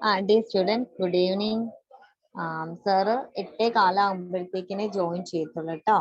Dear student, good evening. Sir 8:15 join ചെയ്യത്തുള്ളൂ കേട്ടോ.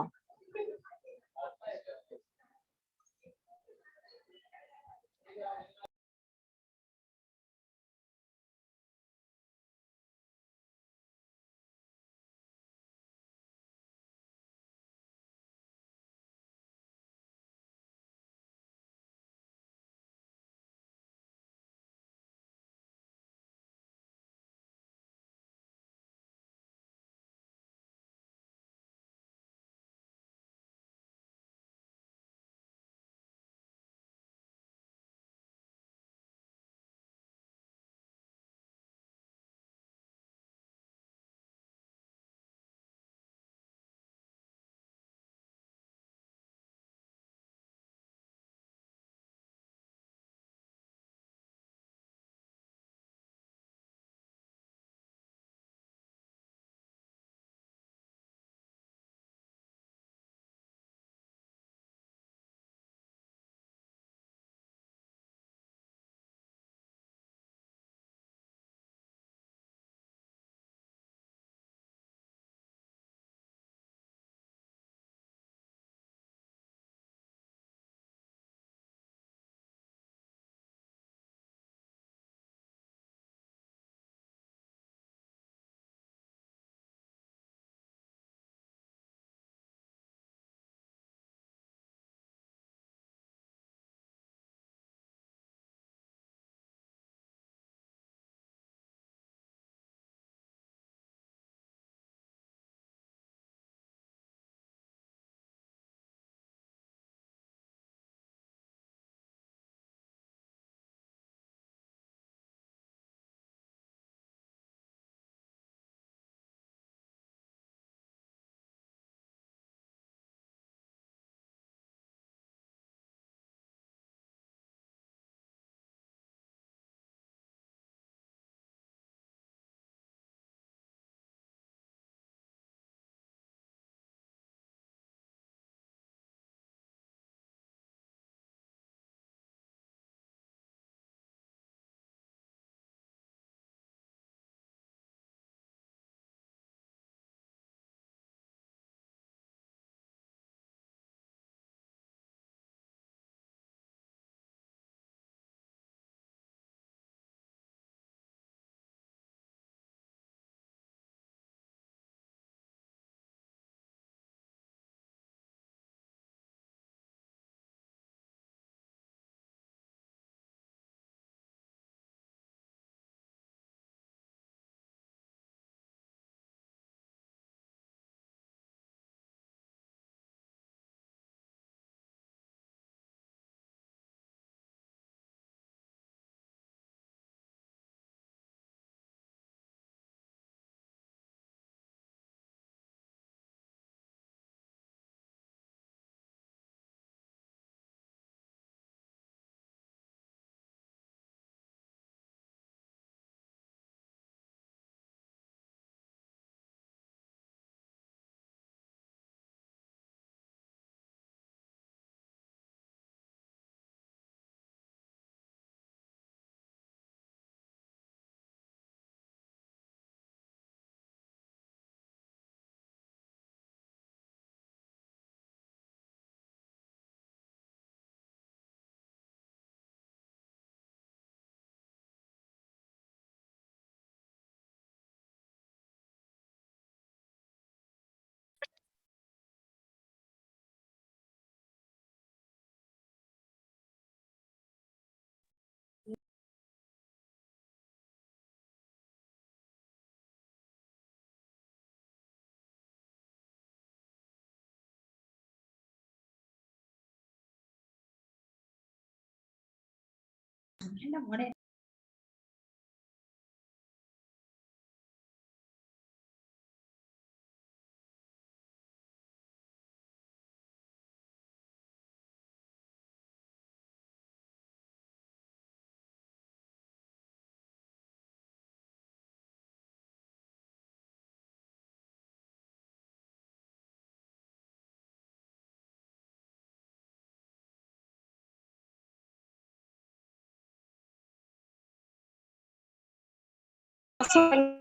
Class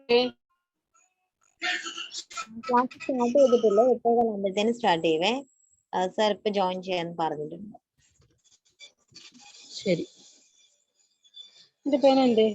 start ചെയ്തിട്ടില്ല, 8:15 സ്റ്റാർട്ട് ചെയ്യുവേ. സാർ ഇപ്പൊ ജോയിൻ ചെയ്യാൻ പറഞ്ഞിട്ടുണ്ട്. ശരി. എന്റെ പേനെന്തേ?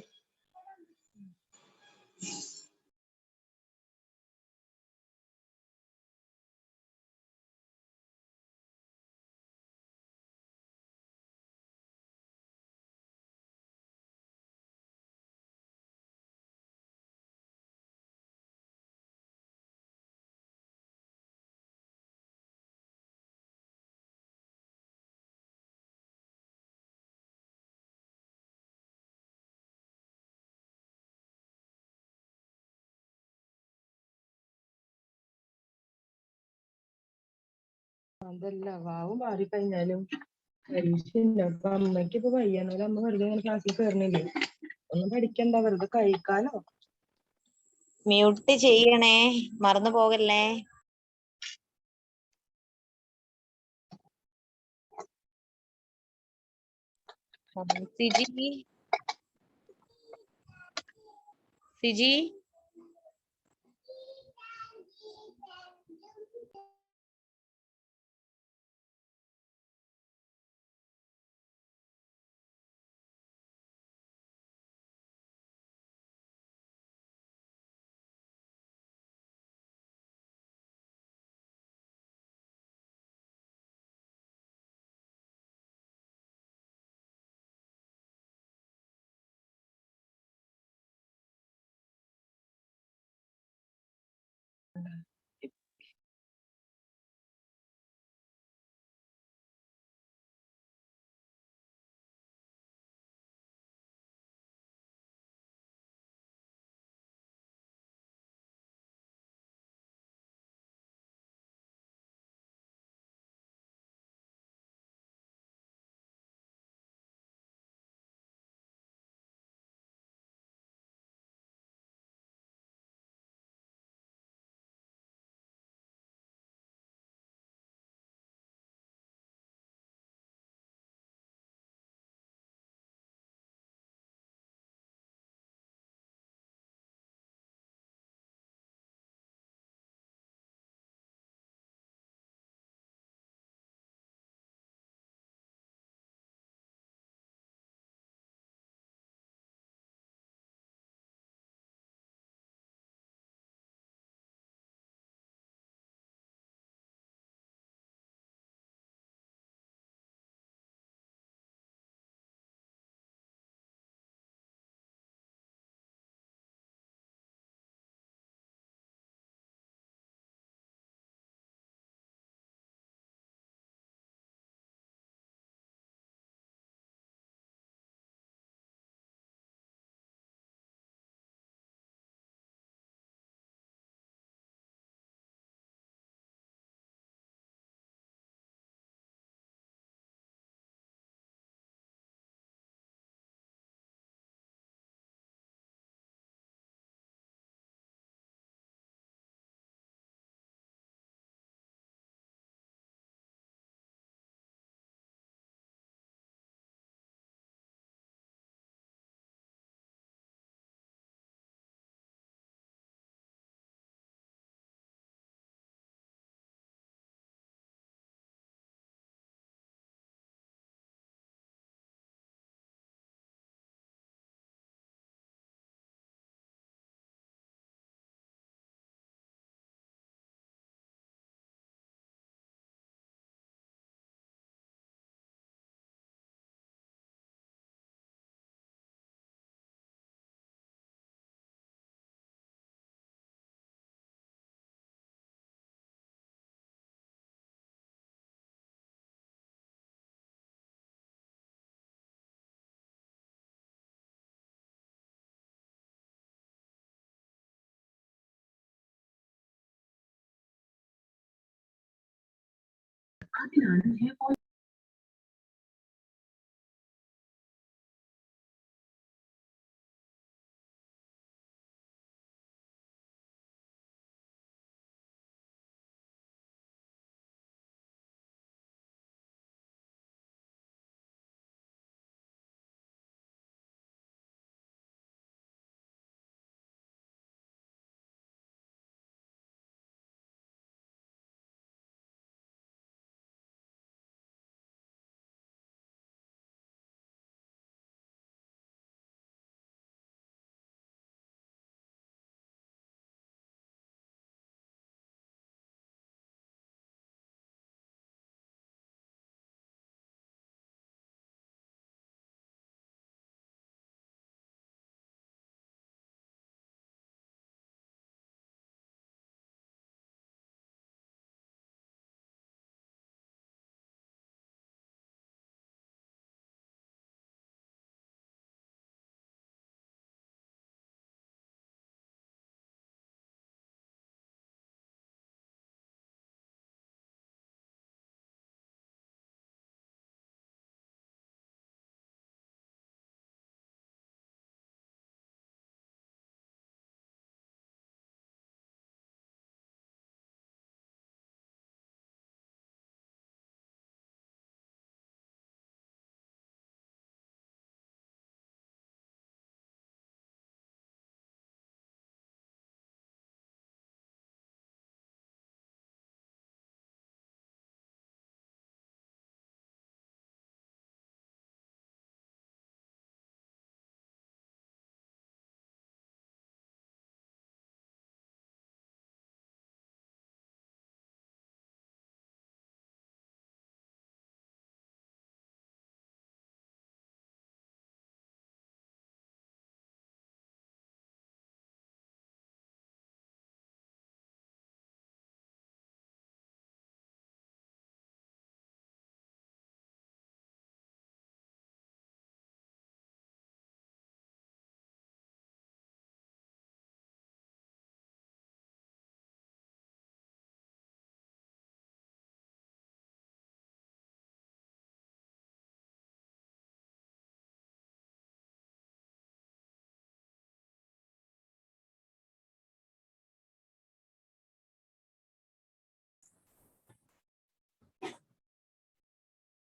അതല്ല, വാവ് മാറിക്കഴിഞ്ഞാലും പരീക്ഷയില്ല. അപ്പൊ അമ്മയ്ക്ക് ഇപ്പൊ വയ്യാന്നോലും അമ്മ വെറുതെ ഇങ്ങനെ ക്ലാസ്സിൽ കയറണില്ലേ? ഒന്നും പഠിക്കണ്ട, വെറുതെ കഴിക്കാലോ. മ്യൂട്ട് ചെയ്യണേ, മറന്നു പോകല്ലേ. സിജി, സിജി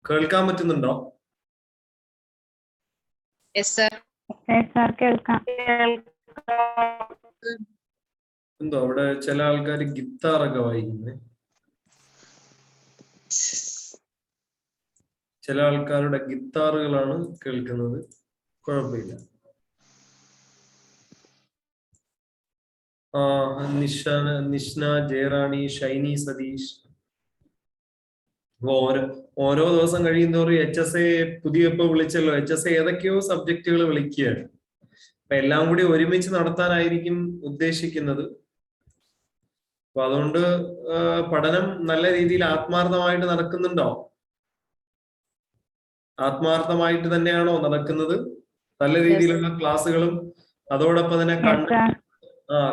കേൾക്കാൻ പറ്റുന്നുണ്ടോ? എന്തോ അവിടെ ചില ആൾക്കാർ ഗിത്താറൊക്കെ വായിക്കുന്നത്, ചില ആൾക്കാരുടെ ഗിത്താറുകളാണ് കേൾക്കുന്നത്. കുഴപ്പമില്ല. നിഷ്ന, ജയറാണി, ഷൈനി സതീഷ്. ഓരോ ദിവസം കഴിയുന്നതോറും HSA ഇപ്പൊ വിളിച്ചല്ലോ, HSA ഏതൊക്കെയോ സബ്ജക്റ്റുകൾ വിളിക്കുകയാണ്. അപ്പൊ എല്ലാം കൂടി ഒരുമിച്ച് നടത്താനായിരിക്കും ഉദ്ദേശിക്കുന്നത്. അപ്പൊ അതുകൊണ്ട് പഠനം നല്ല രീതിയിൽ ആത്മാർത്ഥമായിട്ട് നടക്കുന്നുണ്ടോ? ആത്മാർത്ഥമായിട്ട് തന്നെയാണോ നടക്കുന്നത്? നല്ല രീതിയിലുള്ള ക്ലാസ്സുകളും അതോടൊപ്പം തന്നെ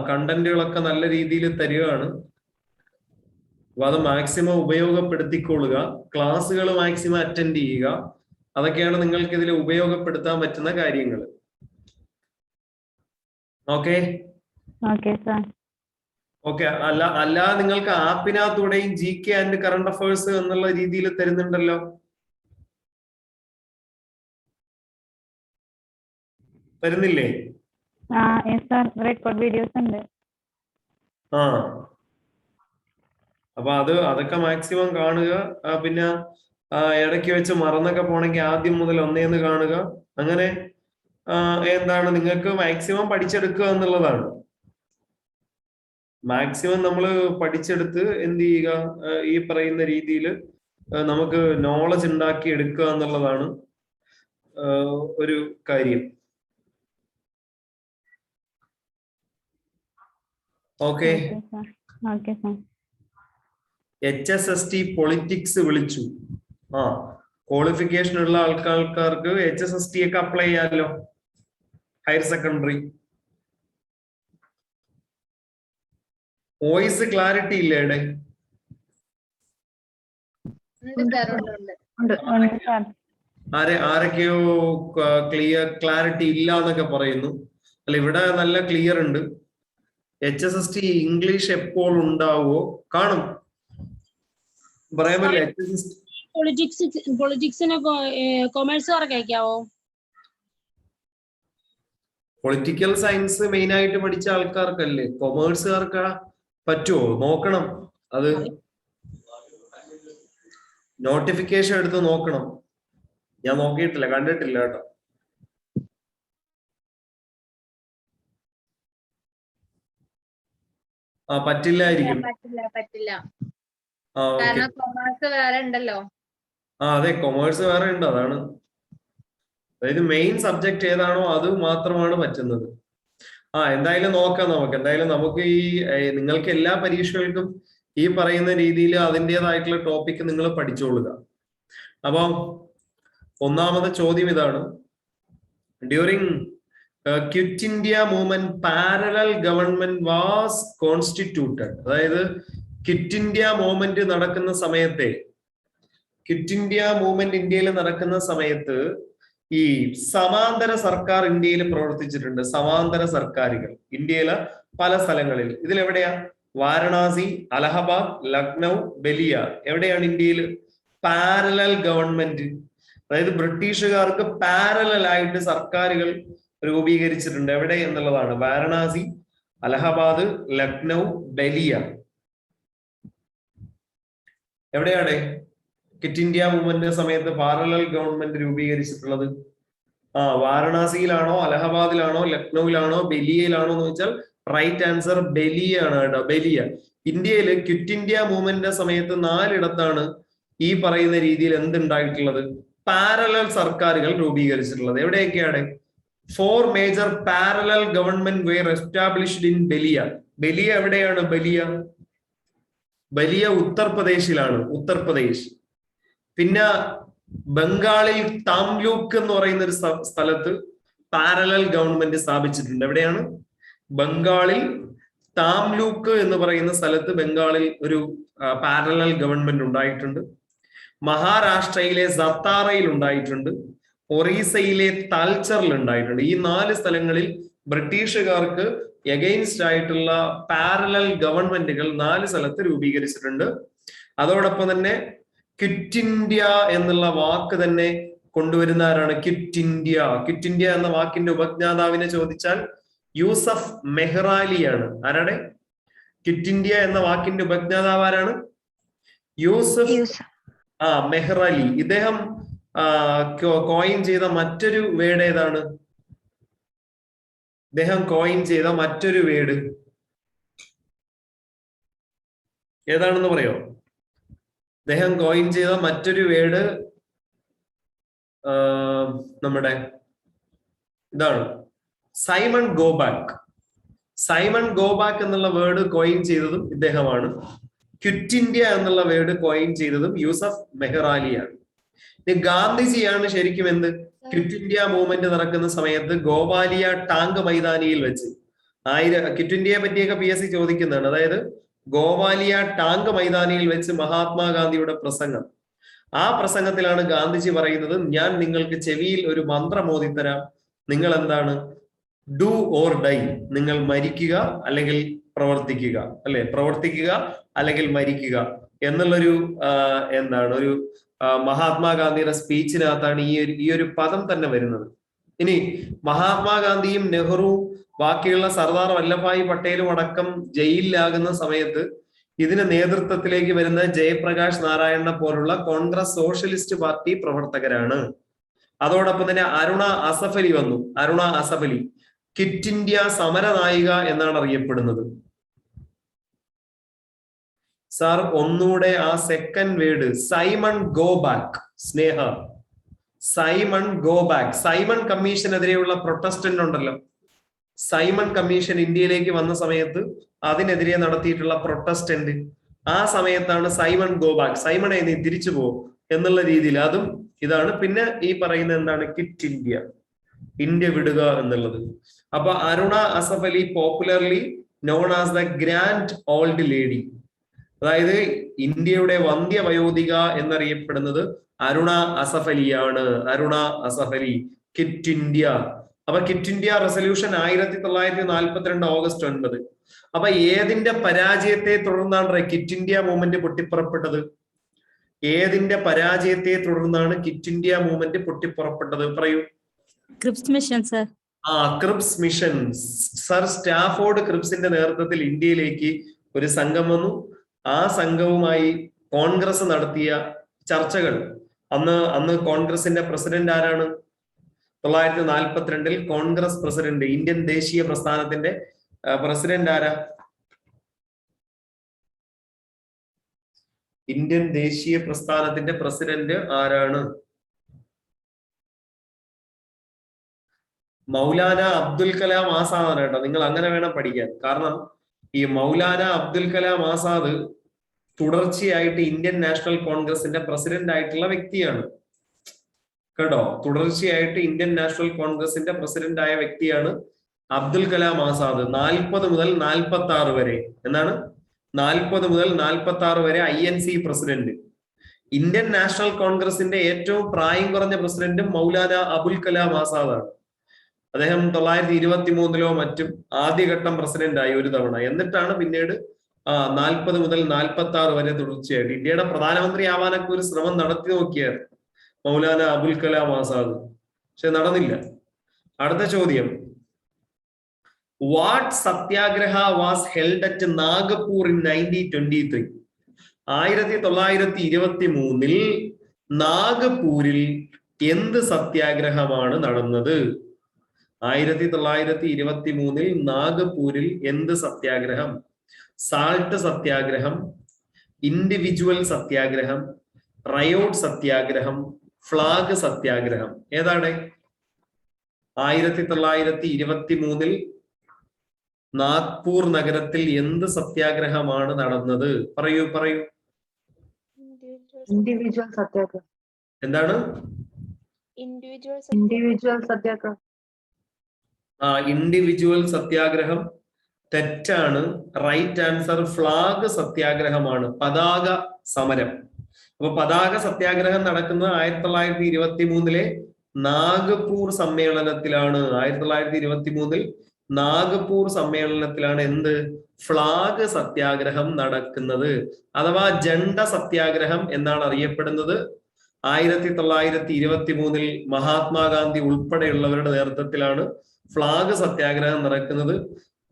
കണ്ടന്റുകളൊക്കെ നല്ല രീതിയിൽ തരികയാണ്. അപ്പൊ അത് മാക്സിമം ഉപയോഗപ്പെടുത്തിക്കൊള്ളുക. ക്ലാസ്സുകൾ മാക്സിമം അറ്റൻഡ് ചെയ്യുക. അതൊക്കെയാണ് നിങ്ങൾക്ക് ഇതിൽ ഉപയോഗപ്പെടുത്താൻ പറ്റുന്ന കാര്യങ്ങൾ. Okay okay. അല്ല നിങ്ങൾക്ക് ആപ്പിനകത്തൂടെയും GK ആൻഡ് കറണ്ട് അഫയേഴ്സ് എന്നുള്ള രീതിയിൽ തരുന്നുണ്ടല്ലോ. തരുന്നില്ലേ? അപ്പൊ അതൊക്കെ മാക്സിമം കാണുക. പിന്നെ ഇടയ്ക്ക് വെച്ച് മറന്നൊക്കെ പോണെങ്കിൽ ആദ്യം മുതൽ ഒന്നേന്ന് കാണുക. അങ്ങനെ എന്താണ് നിങ്ങൾക്ക് മാക്സിമം പഠിച്ചെടുക്കുക എന്നുള്ളതാണ്. മാക്സിമം നമ്മൾ പഠിച്ചെടുത്ത് എന്ത് ചെയ്യുക, ഈ പറയുന്ന രീതിയിൽ നമുക്ക് നോളജ് ഉണ്ടാക്കി എടുക്കുക എന്നുള്ളതാണ് ഒരു കാര്യം. ഓക്കെ. HSST പൊളിറ്റിക്സ് വിളിച്ചു. ക്വാളിഫിക്കേഷൻ ഉള്ള ആൾക്കാർക്ക് HSST ഒക്കെ അപ്ലൈ ചെയ്യാമല്ലോ, ഹയർ സെക്കൻഡറി. വോയിസ് ക്ലാരിറ്റി ഇല്ല ഇവിടെ. ആരൊക്കെയോ ക്ലാരിറ്റി ഇല്ല എന്നൊക്കെ പറയുന്നു. അല്ല, ഇവിടെ നല്ല ക്ലിയർ ഉണ്ട്. HSST ഇംഗ്ലീഷ് എപ്പോൾ ഉണ്ടാവോ? കാണും, പറയാൻ പറ്റില്ല. പൊളിറ്റിക്സിന് കൊമേഴ്സുകാർക്ക് അയക്കാവോ? പൊളിറ്റിക്കൽ സയൻസ് മെയിൻ ആയിട്ട് പഠിച്ച ആൾക്കാർക്കല്ലേ. കൊമേഴ്സുകാർക്ക് പറ്റുമോ? നോക്കണം. അത് നോട്ടിഫിക്കേഷൻ എടുത്ത് നോക്കണം. ഞാൻ നോക്കിയിട്ടില്ല, കണ്ടിട്ടില്ല കേട്ടോ. പറ്റില്ലായിരിക്കും. പറ്റില്ല. കാരണം കൊമേഴ്സ് വേറെ ഉണ്ടല്ലോ. അതെ, കൊമേഴ്സ് വേറെ ഉണ്ട്. അതാണ്, അതായത് മെയിൻ സബ്ജക്ട് ഏതാണോ അത് മാത്രമാണ് പറ്റുന്നത്. എന്തായാലും നോക്കാം നമുക്ക്. എന്തായാലും നമുക്ക് നിങ്ങൾക്ക് എല്ലാ പരീക്ഷകൾക്കും ഈ പറയുന്ന രീതിയിൽ അതിൻ്റെതായിട്ടുള്ള ടോപ്പിക് നിങ്ങൾ പഠിച്ചോളുക. അപ്പൊ ഒന്നാമത്തെ ചോദ്യം ഇതാണ്: during quit India movement parallel government was constituted. അതായത് ക്വിറ്റ് ഇന്ത്യ മൂവ്മെന്റ് നടക്കുന്ന സമയത്തെ, ക്വിറ്റ് ഇന്ത്യ മൂവ്മെന്റ് ഇന്ത്യയിൽ നടക്കുന്ന സമയത്ത് ഈ സമാന്തര സർക്കാർ ഇന്ത്യയിൽ പ്രവർത്തിച്ചിട്ടുണ്ട്. സമാന്തര സർക്കാരുകൾ ഇന്ത്യയിലെ പല സ്ഥലങ്ങളിൽ. ഇതിലെവിടെയാ? വാരണാസി, അലഹബാദ്, ലക്നൗ, ബലിയ. എവിടെയാണ് ഇന്ത്യയിൽ പാരലൽ ഗവൺമെന്റ്? അതായത് ബ്രിട്ടീഷുകാർക്ക് പാരലൽ ആയിട്ട് സർക്കാരുകൾ രൂപീകരിച്ചിട്ടുണ്ട്. എവിടെ എന്നുള്ളതാണ് വാരണാസി, അലഹബാദ്, ലക്നൗ, ബലിയ. എവിടെയാണ് ക്വിറ്റ് ഇന്ത്യ മൂവ്മെന്റ് സമയത്ത് പാരലൽ ഗവൺമെന്റ് രൂപീകരിച്ചിട്ടുള്ളത്? വാരണാസിയിലാണോ, അലഹബാദിലാണോ, ലക്നൌവിലാണോ, ബലിയയിലാണോ എന്ന് വെച്ചാൽ റൈറ്റ് ആൻസർ ബലിയ ആണ് കേട്ടോ. ബലിയ. ഇന്ത്യയിൽ ക്വിറ്റ് ഇന്ത്യ മൂവ്മെന്റിന്റെ സമയത്ത് 4 ഇടത്താണ് ഈ പറയുന്ന രീതിയിൽ എന്തുണ്ടായിട്ടുള്ളത്? പാരലൽ സർക്കാരുകൾ രൂപീകരിച്ചിട്ടുള്ളത്. എവിടെയൊക്കെയാണ്? 4 major parallel government were established in Ballia. Ballia എവിടെയാണ്? ബലിയ ഉത്തർപ്രദേശിലാണ്. ഉത്തർപ്രദേശ്. പിന്നെ ബംഗാളിൽ താംലൂക്ക് എന്ന് പറയുന്ന ഒരു സ്ഥലത്ത് പാരലൽ ഗവൺമെന്റ് സ്ഥാപിച്ചിട്ടുണ്ട്. എവിടെയാണ്? ബംഗാളിൽ താംലൂക്ക് എന്ന് പറയുന്ന സ്ഥലത്ത് ബംഗാളിൽ ഒരു പാരലൽ ഗവൺമെന്റ് ഉണ്ടായിട്ടുണ്ട്. മഹാരാഷ്ട്രയിലെ സത്താറയിൽ ഉണ്ടായിട്ടുണ്ട്. ഒറീസയിലെ താൽച്ചറിൽ ഉണ്ടായിട്ടുണ്ട്. ഈ 4 സ്ഥലങ്ങളിൽ ബ്രിട്ടീഷുകാർക്ക് എഗെയിൻസ്റ്റ് ആയിട്ടുള്ള പാരലൽ ഗവൺമെന്റുകൾ 4 സ്ഥലത്ത് രൂപീകരിച്ചിട്ടുണ്ട്. അതോടൊപ്പം തന്നെ ക്വിറ്റ് ഇന്ത്യ എന്നുള്ള വാക്ക് തന്നെ കൊണ്ടുവരുന്ന ആരാണ്? Quit India. ക്വിറ്റ് ഇന്ത്യ എന്ന വാക്കിന്റെ ഉപജ്ഞാതാവിനെ ചോദിച്ചാൽ യൂസഫ് മെഹ്റാലിയാണ്. ആരാണ്? ക്വിറ്റ് ഇന്ത്യ എന്ന വാക്കിന്റെ ഉപജ്ഞാതാവ് ആരാണ്? യൂസഫ് മെഹ്റാലി. ഇദ്ദേഹം കോയിൻ ചെയ്ത മറ്റൊരു വേർഡ് ഏതാണ്? ഇദ്ദേഹം കോയിൻ ചെയ്ത മറ്റൊരു വേർഡ് ഏതാണെന്ന് പറയോ? അദ്ദേഹം കോയിൻ ചെയ്ത മറ്റൊരു വേർഡ് നമ്മുടെ ഇതാണ്, സൈമൺ ഗോബാക്ക്. സൈമൺ ഗോബാക്ക് എന്നുള്ള വേർഡ് കോയിൻ ചെയ്തതും ഇദ്ദേഹമാണ്. ക്വിറ്റ് ഇന്ത്യ എന്നുള്ള വേർഡ് കോയിൻ ചെയ്തതും യൂസഫ് മെഹ്റാലിയാണ്. ഗാന്ധിജിയാണ് ശരിക്കും എന്ത് ക്വിറ്റ് ഇന്ത്യ മൂവ്മെന്റ് നടക്കുന്ന സമയത്ത് ഗോവാലിയ ടാങ്ക് മൈതാനിയിൽ വെച്ച് ക്വിറ്റ് ഇന്ത്യയെ പറ്റിയൊക്കെ PSC ചോദിക്കുന്നതാണ്. അതായത് ഗോവാലിയ ടാങ്ക് മൈതാനിയിൽ വെച്ച് മഹാത്മാഗാന്ധിയുടെ പ്രസംഗം. ആ പ്രസംഗത്തിലാണ് ഗാന്ധിജി പറയുന്നത്, ഞാൻ നിങ്ങൾക്ക് ചെവിയിൽ ഒരു മന്ത്രം ഓതിത്തരാം, നിങ്ങൾ എന്താണ് ഡു ഓർ ഡൈ, നിങ്ങൾ മരിക്കുക അല്ലെങ്കിൽ പ്രവർത്തിക്കുക, അല്ലെ, പ്രവർത്തിക്കുക അല്ലെങ്കിൽ മരിക്കുക എന്നുള്ളൊരു എന്താണ് ഒരു മഹാത്മാഗാന്ധിയുടെ സ്പീച്ചിനകത്താണ് ഈ ഒരു പദം തന്നെ വരുന്നത്. ഇനി മഹാത്മാഗാന്ധിയും നെഹ്റുവും ബാക്കിയുള്ള സർദാർ വല്ലഭായ് പട്ടേലും അടക്കം ജയിലിലാകുന്ന സമയത്ത് ഇതിന് നേതൃത്വത്തിലേക്ക് വരുന്ന ജയപ്രകാശ് നാരായണനെ പോലുള്ള കോൺഗ്രസ് സോഷ്യലിസ്റ്റ് പാർട്ടി പ്രവർത്തകരാണ്. അതോടൊപ്പം തന്നെ അരുണ അസഫ് അലി വന്നു. അരുണ അസഫ് അലി ക്വിറ്റ് ഇന്ത്യ സമരനായിക എന്നാണ് അറിയപ്പെടുന്നത്. സാർ ഒന്നുകൂടെ ആ second word, Simon go back. Sneha, Simon go back. Simon കമ്മീഷനെതിരെയുള്ള പ്രൊട്ടസ്റ്റന്റ് ഉണ്ടല്ലോ, സൈമൺ കമ്മീഷൻ ഇന്ത്യയിലേക്ക് വന്ന സമയത്ത് അതിനെതിരെ നടത്തിയിട്ടുള്ള പ്രൊട്ടസ്റ്റന്റ്, ആ സമയത്താണ് സൈമൺ ഗോ ബാക്ക്, സൈമണെ നീ തിരിച്ചു പോ എന്നുള്ള രീതിയിൽ, അതും ഇതാണ്. പിന്നെ ഈ പറയുന്ന എന്താണ് ക്വിറ്റ് ഇന്ത്യ, ഇന്ത്യ വിടുക എന്നുള്ളത്. അപ്പൊ Aruna Asaf Ali popularly known as the grand old lady, അതായത് ഇന്ത്യയുടെ വന്ധ്യവയോധിക എന്നറിയപ്പെടുന്നത് അരുണ അസഫ് അലിയാണ്. Aruna Asaf Ali, quit India. അപ്പൊ ക്വിറ്റ് ഇന്ത്യ റെസൊല്യൂഷൻ 1942 ഓഗസ്റ്റ് 9. അപ്പൊ ഏതിന്റെ പരാജയത്തെ തുടർന്നാണ് ക്വിറ്റ് ഇന്ത്യ മൂവ്മെന്റ് പൊട്ടിപ്പുറപ്പെട്ടത്? ഏതിന്റെ പരാജയത്തെ തുടർന്നാണ് ക്വിറ്റ് ഇന്ത്യ മൂവ്മെന്റ് പൊട്ടിപ്പുറപ്പെട്ടത്? പറയൂ. Cripps mission sir. Cripps mission. Sir Stafford ക്രിപ്സിന്റെ നേതൃത്വത്തിൽ ഇന്ത്യയിലേക്ക് ഒരു സംഘം വന്നു. ആ സംഘവുമായി കോൺഗ്രസ് നടത്തിയ ചർച്ചകൾ, അന്ന് കോൺഗ്രസിന്റെ പ്രസിഡന്റ് ആരാണ്? 1942 കോൺഗ്രസ് പ്രസിഡന്റ്, ഇന്ത്യൻ ദേശീയ പ്രസ്ഥാനത്തിന്റെ പ്രസിഡന്റ് ആരാ? ഇന്ത്യൻ ദേശീയ പ്രസ്ഥാനത്തിന്റെ പ്രസിഡന്റ് ആരാണ്? മൗലാന അബ്ദുൽ കലാം ആസാദാണ് കേട്ടോ. നിങ്ങൾ അങ്ങനെ വേണം പഠിക്കാൻ. കാരണം ഈ മൗലാന അബ്ദുൽ കലാം ആസാദ് തുടർച്ചയായിട്ട് ഇന്ത്യൻ നാഷണൽ കോൺഗ്രസിന്റെ പ്രസിഡന്റ് ആയിട്ടുള്ള വ്യക്തിയാണ് കേട്ടോ. തുടർച്ചയായിട്ട് ഇന്ത്യൻ നാഷണൽ കോൺഗ്രസിന്റെ പ്രസിഡന്റ് ആയ വ്യക്തിയാണ് അബ്ദുൽ കലാം ആസാദ്. 40 മുതൽ 46 വരെ, എന്താണ് 40 മുതൽ 46 വരെ INC പ്രസിഡന്റ്. ഇന്ത്യൻ നാഷണൽ കോൺഗ്രസിന്റെ ഏറ്റവും പ്രായം കുറഞ്ഞ പ്രസിഡന്റ് മൗലാന അബുൽ കലാം ആസാദാണ്. അദ്ദേഹം 1923 മറ്റും ആദ്യഘട്ടം പ്രസിഡന്റ് ആയി ഒരു തവണ. എന്നിട്ടാണ് പിന്നീട് 40 മുതൽ 46 വരെ തുടർച്ചയായിട്ട് ഇന്ത്യയുടെ പ്രധാനമന്ത്രി ആവാനൊക്കെ ഒരു ശ്രമം നടത്തി നോക്കിയായിരുന്നു മൗലാന അബുൽ കലാം ആസാദ്, പക്ഷെ നടന്നില്ല. അടുത്ത ചോദ്യം, what Satyagraha was held at Nagpur in 1923? 1923 നാഗപൂരിൽ എന്ത് സത്യാഗ്രഹമാണ് നടന്നത്? 1923 നാഗപൂരിൽ എന്ത് സത്യാഗ്രഹം? സാൾട്ട് സത്യാഗ്രഹം, ഇൻഡിവിജ്വൽ സത്യാഗ്രഹം, റയോട്ട് സത്യാഗ്രഹം, ഫ്ലാഗ് സത്യാഗ്രഹം, ഏതാണ്? 1923 നാഗ്പൂർ നഗരത്തിൽ എന്ത് സത്യാഗ്രഹമാണ് നടന്നത്? പറയൂ. ഇൻഡിവിജ്വൽ സത്യാഗ്രഹം. എന്താണ്? ഇൻഡിവിജ്വൽ സത്യാഗ്രഹം. ഇൻഡിവിജ്വൽ സത്യാഗ്രഹം തെറ്റാണ്. റൈറ്റ് ആൻസർ ഫ്ലാഗ് സത്യാഗ്രഹമാണ്, പതാക സമരം. അപ്പൊ പതാക സത്യാഗ്രഹം നടക്കുന്നത് 1923 നാഗപൂർ സമ്മേളനത്തിലാണ്. 1923 നാഗ്പൂർ സമ്മേളനത്തിലാണ് എന്ത് ഫ്ലാഗ് സത്യാഗ്രഹം നടക്കുന്നത്, അഥവാ ജണ്ട സത്യാഗ്രഹം എന്നാണ് അറിയപ്പെടുന്നത്. 1923 മഹാത്മാഗാന്ധി ഉൾപ്പെടെയുള്ളവരുടെ നേതൃത്വത്തിലാണ് ഫ്ലാഗ് സത്യാഗ്രഹം നടക്കുന്നത്.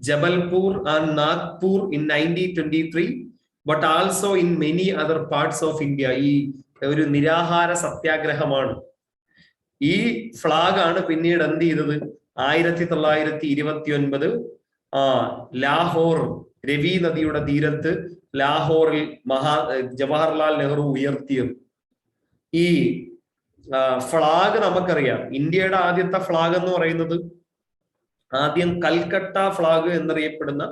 Jabalpur and Nagpur in 1923, but also in many other parts of India. ഈ ഒരു നിരാഹാര സത്യാഗ്രഹമാണ്. ഈ ഫ്ലാഗ് ആണ് പിന്നീട് എന്ത് ചെയ്തത് 1929 ലാഹോർ രവി നദിയുടെ തീരത്ത് ലാഹോറിൽ ജവഹർലാൽ നെഹ്റു ഉയർത്തിയത്. ഈ ഫ്ലാഗ് നമുക്കറിയാം, ഇന്ത്യയുടെ ആദ്യത്തെ ഫ്ലാഗ് എന്ന് പറയുന്നത് ആദ്യം കൽക്കട്ട ഫ്ലാഗ് എന്നറിയപ്പെടുന്ന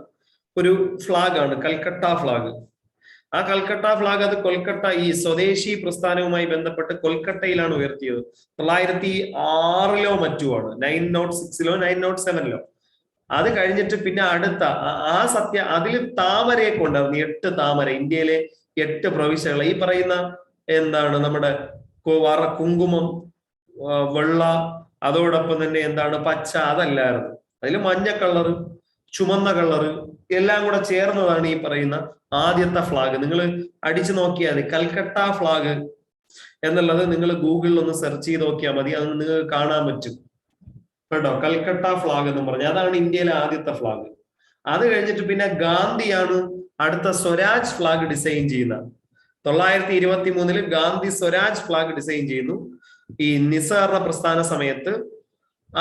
ഒരു ഫ്ലാഗ് ആണ്, കൽക്കട്ട ഫ്ലാഗ്. ആ കൽക്കട്ട ഫ്ലാഗ് അത് കൊൽക്കട്ട, ഈ സ്വദേശി പ്രസ്ഥാനവുമായി ബന്ധപ്പെട്ട് കൊൽക്കട്ടയിലാണ് ഉയർത്തിയത്. 1906 മറ്റുമാണ്, 906 907. അത് കഴിഞ്ഞിട്ട് പിന്നെ അടുത്ത അതിൽ താമരയെ കൊണ്ടായിരുന്നു, 8 താമര. ഇന്ത്യയിലെ 8 പ്രവിശ്യകൾ ഈ പറയുന്ന എന്താണ് നമ്മുടെ കുങ്കുമം, വെള്ള, അതോടൊപ്പം തന്നെ എന്താണ് പച്ച, അതല്ലായിരുന്നു. അതിൽ മഞ്ഞ കളറ്, ചുമന്ന കളറ് എല്ലാം കൂടെ ചേർന്നതാണ് ഈ പറയുന്ന ആദ്യത്തെ ഫ്ലാഗ്. നിങ്ങൾ അടിച്ചു നോക്കിയാൽ മതി, കൽക്കട്ട ഫ്ലാഗ് എന്നുള്ളത് നിങ്ങൾ ഗൂഗിളിൽ ഒന്ന് സെർച്ച് ചെയ്ത് നോക്കിയാൽ മതി, അത് നിങ്ങൾക്ക് കാണാൻ പറ്റും കേട്ടോ. കൽക്കട്ട ഫ്ലാഗ് എന്ന് പറഞ്ഞാൽ അതാണ് ഇന്ത്യയിലെ ആദ്യത്തെ ഫ്ലാഗ്. അത് കഴിഞ്ഞിട്ട് പിന്നെ ഗാന്ധിയാണ് അടുത്ത സ്വരാജ് ഫ്ലാഗ് ഡിസൈൻ ചെയ്യുന്നത്. 1923 ഗാന്ധി സ്വരാജ് ഫ്ലാഗ് ഡിസൈൻ ചെയ്യുന്നു ഈ നിസ്സഹകരണ പ്രസ്ഥാന സമയത്ത്.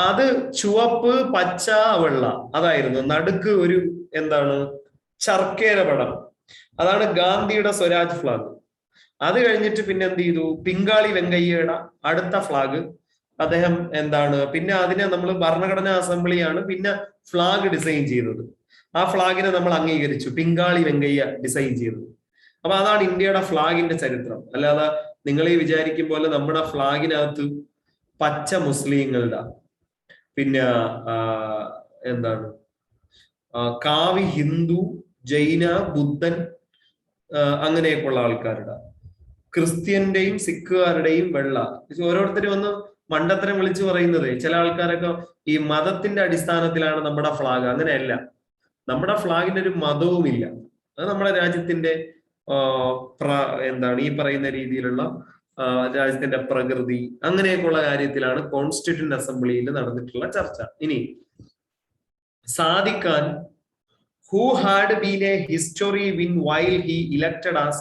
അത് ചുവപ്പ്, പച്ച, വെള്ള അതായിരുന്നു. നടുക്ക് ഒരു എന്താണ് ചർക്കേര പടം, അതാണ് ഗാന്ധിയുടെ സ്വരാജ് ഫ്ലാഗ്. അത് കഴിഞ്ഞിട്ട് പിന്നെ എന്ത് ചെയ്തു, പിങ്കാളി വെങ്കയ്യയുടെ അടുത്ത ഫ്ലാഗ് അദ്ദേഹം എന്താണ് പിന്നെ അതിനെ നമ്മൾ ഭരണഘടനാ അസംബ്ലിയാണ് പിന്നെ ഫ്ലാഗ് ഡിസൈൻ ചെയ്തത്. ആ ഫ്ലാഗിനെ നമ്മൾ അംഗീകരിച്ചു, പിങ്കാളി വെങ്കയ്യ ഡിസൈൻ ചെയ്തത്. അപ്പൊ അതാണ് ഇന്ത്യയുടെ ഫ്ലാഗിന്റെ ചരിത്രം. അല്ലാതെ നിങ്ങൾ ഈ വിചാരിക്കും പോലെ നമ്മുടെ ഫ്ലാഗിനകത്ത് പച്ച മുസ്ലിങ്ങളുടെ, പിന്നെ എന്താണ് കാവി ഹിന്ദു, ജൈന, ബുദ്ധൻ അങ്ങനെയൊക്കെയുള്ള ആൾക്കാരുടെ, ക്രിസ്ത്യന്റെയും സിഖുകാരുടെയും വെള്ള. ഓരോരുത്തരും ഒന്ന് മണ്ടത്തരം വിളിച്ചു പറയുന്നത്. ചില ആൾക്കാരൊക്കെ ഈ മതത്തിന്റെ അടിസ്ഥാനത്തിലാണ് നമ്മുടെ ഫ്ലാഗ്. അങ്ങനെയല്ല, നമ്മുടെ ഫ്ലാഗിന് ഒരു മതവുമില്ല. അത് നമ്മുടെ രാജ്യത്തിന്റെ എന്താണ് ഈ പറയുന്ന രീതിയിലുള്ള രാജ്യത്തിന്റെ പ്രകൃതി അങ്ങനെയൊക്കെയുള്ള കാര്യത്തിലാണ് കോൺസ്റ്റിറ്റ്യൂന്റ് അസംബ്ലിയിൽ നടന്നിട്ടുള്ള ചർച്ച. ഇനി Sadiq Khan, who had been a history win while he elected as